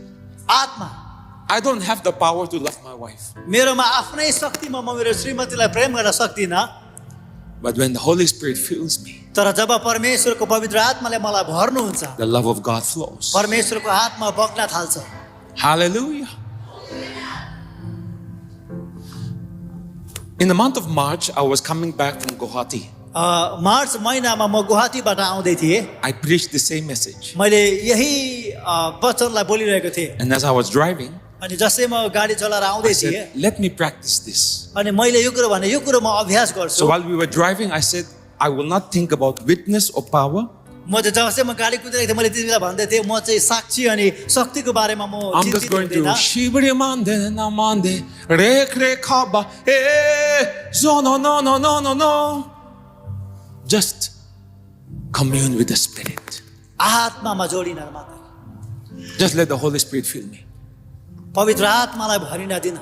B: आत्मा
A: I don't have the power to love my wife.
B: मेरोमा आफ्नै शक्तिमा म मेरो श्रीमतीलाई प्रेम गर्न सक्दिनँ
A: But when the Holy Spirit fills me,
B: तर जब परमेश्वरको पवित्र आत्माले मलाई भर्नुहुन्छ
A: the love of God flows.
B: परमेश्वरको आत्मा बग्न थाल्छ
A: Hallelujah. In the month of March, I was coming back from Guwahati.
B: March महिनामा म गुवाहाटीबाट आउँदै थिएँ
A: I preached the same message.
B: मैले यही वचनलाई बोलिरहेको थिएँ
A: And as I was driving,
B: अनि जसै म गाडी चलाएर आउँदै
A: I
B: थिएँ
A: said, let me practice this.
B: अनि मैले यो कुरो भने यो कुरो म अभ्यास गर्छु
A: So while we were driving, I said, I will not think about witness or power.
B: म चाहिँ जसै म गाडी कुदिरहेको थिएँ मैले त्यति बेला भन्दै थिएँ म चाहिँ साक्षी अनि शक्तिको बारेमा म
A: I'm just
B: चिन्तित
A: going to
B: हुँदैन
A: Shibri mande namande re kaba zo no. Just commune with the Spirit.
B: आत्मामा जोडिन मात्र
A: Just let the Holy Spirit fill me.
B: पवित्र आत्मालाई भरिन दिन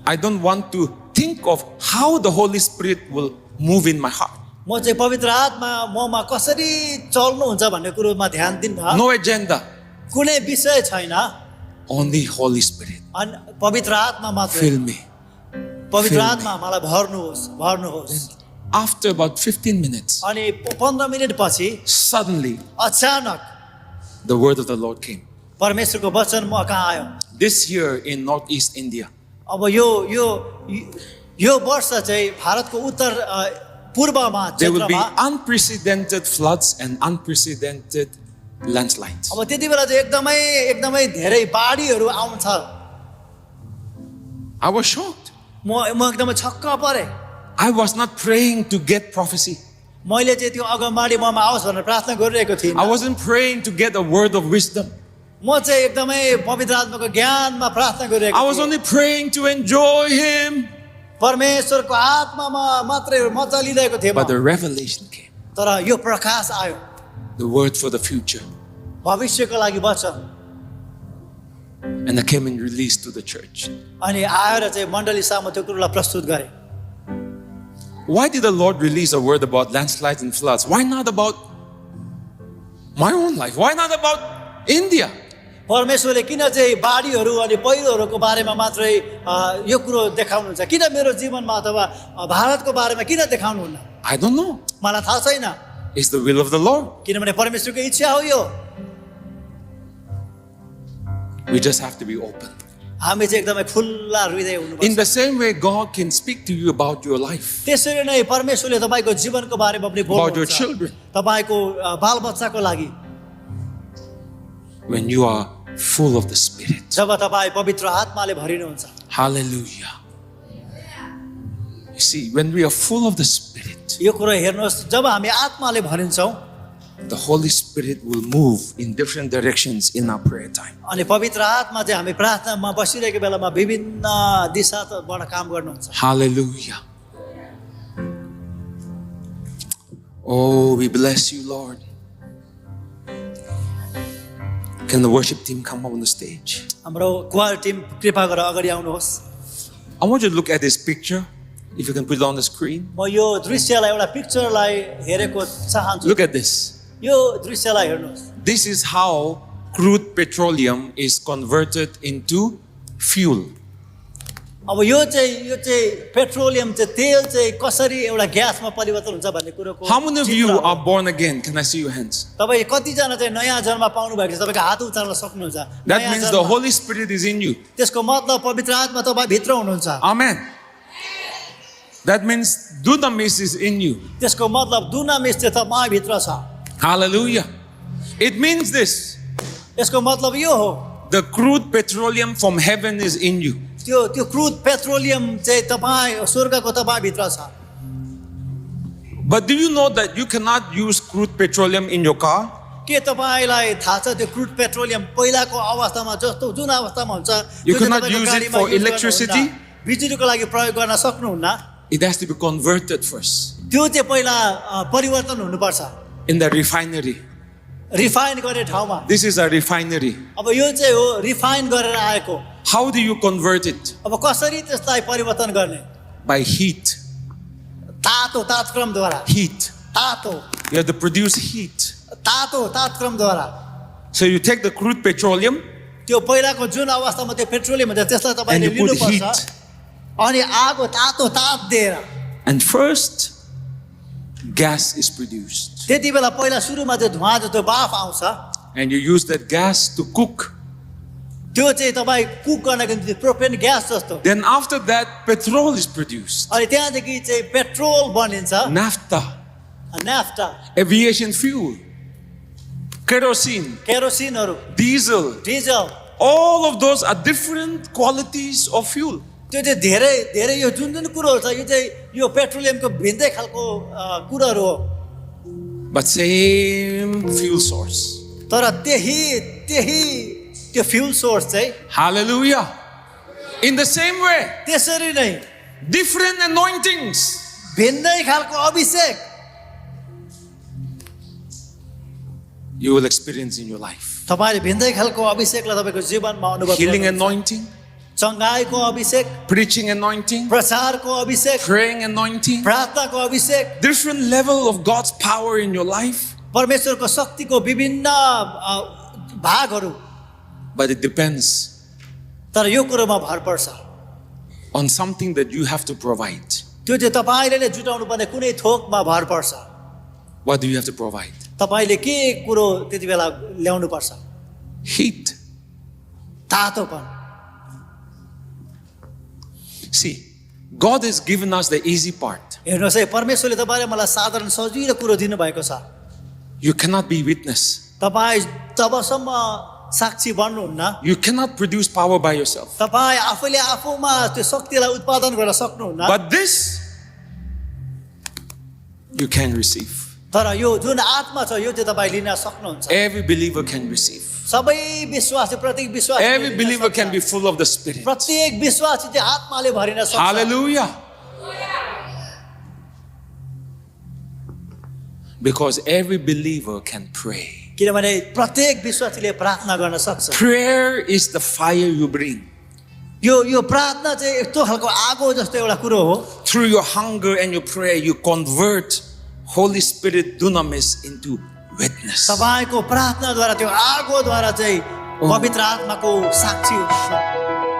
A: I don't want to think of how the Holy Spirit will move in my heart.
B: म चाहिँ पवित्र आत्मा ममा कसरी चल्नुहुन्छ भन्ने कुरोमा ध्यान दिन्न
A: No agenda,
B: कुनै विषय छैन
A: only Holy Spirit.
B: अनि पवित्र आत्मा मात्र
A: Fill me.
B: पवित्र
A: fill
B: आत्मा मलाई भर्नुहोस्
A: After about 15 minutes,
B: अनि 15 मिनेट पछि
A: suddenly
B: अचानक
A: the word of the Lord came.
B: परमेश्वरको वचन म कहाँ आयो।
A: This year in northeast India,
B: अब यो वर्ष चाहिँ भारतको उत्तर पूर्वमा
A: there will be
B: क्षेत्रमा
A: unprecedented floods and unprecedented landslides.
B: अब त्यति बेला चाहिँ एकदमै धेरै बाढीहरू आउँछ।
A: I was shocked.
B: म एकदमै छक्क परे।
A: I was not praying to get prophecy.
B: मैले चाहिँ त्यो अगमबाडी ममा आओस् भनेर प्रार्थना गरिरहेको थिएँ।
A: I wasn't praying to get a word of wisdom.
B: म चाहिँ एकदमै पवित्र आत्माको ज्ञानमा प्रार्थना गरिरहेको
A: I was
B: थिएँ।
A: only praying to enjoy Him.
B: परमेश्वरको आत्मामा मात्रै मजा लिइरहेको थिएँ म।
A: But the revelation came.
B: तर यो प्रकाश आयो,
A: The word for the future.
B: भविष्यको लागि वचन।
A: And I came and released to the church.
B: अनि आएर चाहिँ मण्डली सामु त्यो कुरोलाई प्रस्तुत गरे।
A: Why did the Lord release a word about landslides and floods? Why not about my own life? Why not about India?
B: परमेश्वरले किन चाहिँ बाढीहरू अनि पहिरोहरूको बारेमा मात्रै यो कुरो देखाउनुहुन्छ? किन मेरो जीवनमा अथवा भारतको बारेमा किन देखाउनुहुन्न?
A: I don't know.
B: मलाई थाहा छैन।
A: It's the will of the Lord.
B: किनभने परमेश्वरको इच्छा हो यो।
A: We just have to be open.
B: हामी चाहिँ एकदमै खुल्ला हृदय हुनुपर्छ।
A: In the same way, God can speak to you about your life,
B: त्यसरी नै परमेश्वरले तपाईँको जीवनको बारेमा पनि
A: about your
B: बोल्नुहुन्छ।
A: children.
B: तपाईँको बालबच्चाको लागि
A: When you are full of the Spirit.
B: जब तपाईँ पवित्र आत्माले भरिनुहुन्छ।
A: Hallelujah. You see, when we are full of the Spirit,
B: यो कुरो हेर्नुहोस्, जब हामी आत्माले भरिन्छौँ
A: the Holy Spirit will move in different directions in our prayer time.
B: अनि पवित्र आत्मा चाहिँ हामी प्रार्थनामा बसिरहेको बेलामा विभिन्न दिशाबाट काम गर्नुहुन्छ।
A: Hallelujah. Oh, we bless you, Lord. Can the worship team come up on the stage?
B: हाम्रो क्वायर टिम कृपा गरेर अगाडि आउनुहोस्।
A: I want you to look at this picture. If you can put it on the screen.
B: म यो दृश्यलाई एउटा पिक्चरलाई हेरेको चाहन्छु।
A: Look at this.
B: यो दृश्यलाई हेर्नुहोस्।
A: This is how crude petroleum is converted into fuel.
B: अब यो चाहिँ पेट्रोलियम चाहिँ तेल चाहिँ कसरी एउटा ग्यासमा परिवर्तन हुन्छ भन्ने कुरोको
A: How many of you
B: चित्र हो।
A: are born again? Can I see your hands?
B: तपाईँ कतिजना चाहिँ नयाँ जन्म पाउनु भएको छ? तपाईँको हात उचाल्न सक्नुहुन्छ।
A: That
B: नयाँ
A: means the
B: जन्म।
A: Holy Spirit is in you.
B: त्यसको मतलब पवित्र आत्मा तपाईँ भित्र हुनुहुन्छ।
A: Amen. That means dunamis is in you.
B: त्यसको मतलब दुनामिस चाहिँ तपाईँ भित्र छ।
A: Hallelujah. It means this.
B: यसको मतलब यो हो,
A: The crude petroleum from heaven is in you.
B: त्यो क्रुड पेट्रोलियम चाहिँ तपाईँ स्वर्गको तपाईँ भित्र छ।
A: But do you know that you cannot use crude petroleum in your car?
B: के तपाईँलाई थाहा छ त्यो क्रुड पेट्रोलियम पहिलाको अवस्थामा जस्तो जुन अवस्थामा हुन्छ
A: You
B: त्यो चाहिँ
A: cannot
B: तपाईँको
A: use it
B: गाडीमा
A: for
B: युज
A: electricity?
B: गर्नुहुन्न। बिजुलीको लागि प्रयोग गर्न सक्नुहुन्न।
A: It has to be converted first
B: त्यो चाहिँ पहिला परिवर्तन हुनुपर्छ
A: in the refinery.
B: रिफाइन गर्ने ठाउँमा।
A: This is a refinery.
B: अब यो चाहिँ हो रिफाइन गरेर आएको।
A: How do you convert it?
B: अब कसरी त्यसलाई परिवर्तन गर्ने?
A: By heat.
B: तातक्रमद्वारा।
A: Heat.
B: तातो
A: You have to produce heat.
B: तातक्रमद्वारा।
A: So you take the crude petroleum
B: त्यो पहिलाको जुन अवस्थामा त्यो पेट्रोलियम हुन्छ त्यसलाई
A: and
B: तपाईँले
A: you put
B: लिनुपर्छ
A: heat.
B: अनि आगो ताप दिएर
A: And first, gas is produced.
B: त्यति बेला पहिला सुरुमा चाहिँ धुवा जस्तो बाफ आउँछ
A: And you use that gas to cook.
B: त्यो चाहिँ तपाईँ कुक गर्नको निम्ति प्रोपेन ग्यास जस्तो।
A: Then after that, petrol is produced.
B: अनि त्यहाँदेखि चाहिँ पेट्रोल बनिन्छ,
A: Naphtha,
B: NAFTA,
A: aviation fuel, kerosene,
B: केरोसिनहरू,
A: diesel.
B: Diesel.
A: All of those are different qualities of fuel.
B: त्यो चाहिँ धेरै धेरै यो जुन कुरोहरू छ यो चाहिँ यो पेट्रोलियमको भिन्दै खालको कुराहरू हो।
A: But same fuel source.
B: तर त्यही त्यो फ्युल सोर्स चाहिँ
A: Hallelujah. In the same way,
B: त्यसरी नै
A: different anointings.
B: भिन्दै खालको अभिषेक
A: You will experience in your life.
B: तपाईँले भिन्दै खालको अभिषेकलाई तपाईँको जीवनमा अनुभव
A: Healing
B: गर्नुहुन्छ।
A: anointing,
B: चङ्गाईको अभिषेक,
A: preaching anointing,
B: प्रचारको अभिषेक,
A: praying anointing.
B: प्रार्थनाको Abhishek,
A: Different level of God's power in your life.
B: परमेश्वरको शक्तिको विभिन्न भागहरू।
A: But it depends
B: तर यो कुरोमा भर पर्छ
A: on something that you have to provide.
B: त्यो चाहिँ तपाईँले नै जुटाउनु पर्ने कुनै थोकमा भर पर्छ
A: What do you have to provide?
B: तपाईँले के कुरो त्यति बेला ल्याउनु पर्छ
A: Heat.
B: Tatopan
A: See, God has given us the easy part.
B: हेर्नुहोस् है परमेश्वरले तपाईँले मलाई साधारण सजिलो कुरो दिनुभएको छ
A: You cannot be witness.
B: तपाईँ जबसम्म साक्षी बन्नुहुन्न
A: You cannot produce power by yourself.
B: तपाईँ आफैले आफूमा त्यो शक्तिलाई उत्पादन गर्न सक्नुहुन्न
A: But this, you can receive.
B: तर यो जुन आत्मा छ यो चाहिँ तपाईँ लिन सक्नुहुन्छ
A: Every believer can receive.
B: सबै विश्वासी प्रत्येक विश्वासी
A: Every believer can be full of the Spirit.
B: प्रत्येक विश्वासी चाहिँ आत्माले भरिन सक्छ
A: Hallelujah. Because every believer can pray.
B: किनभने प्रत्येक विश्वासीले प्रार्थना गर्न सक्छ
A: Prayer is the fire you bring.
B: यो प्रार्थना चाहिँ यस्तो खालको आगो जस्तो एउटा कुरो हो
A: Through your hunger and your prayer, you convert Holy Spirit dunamis into witness.
B: तपाईँको प्रार्थनाद्वारा त्यो आगोद्वारा चाहिँ पवित्र आत्माको साक्षी हुन्छ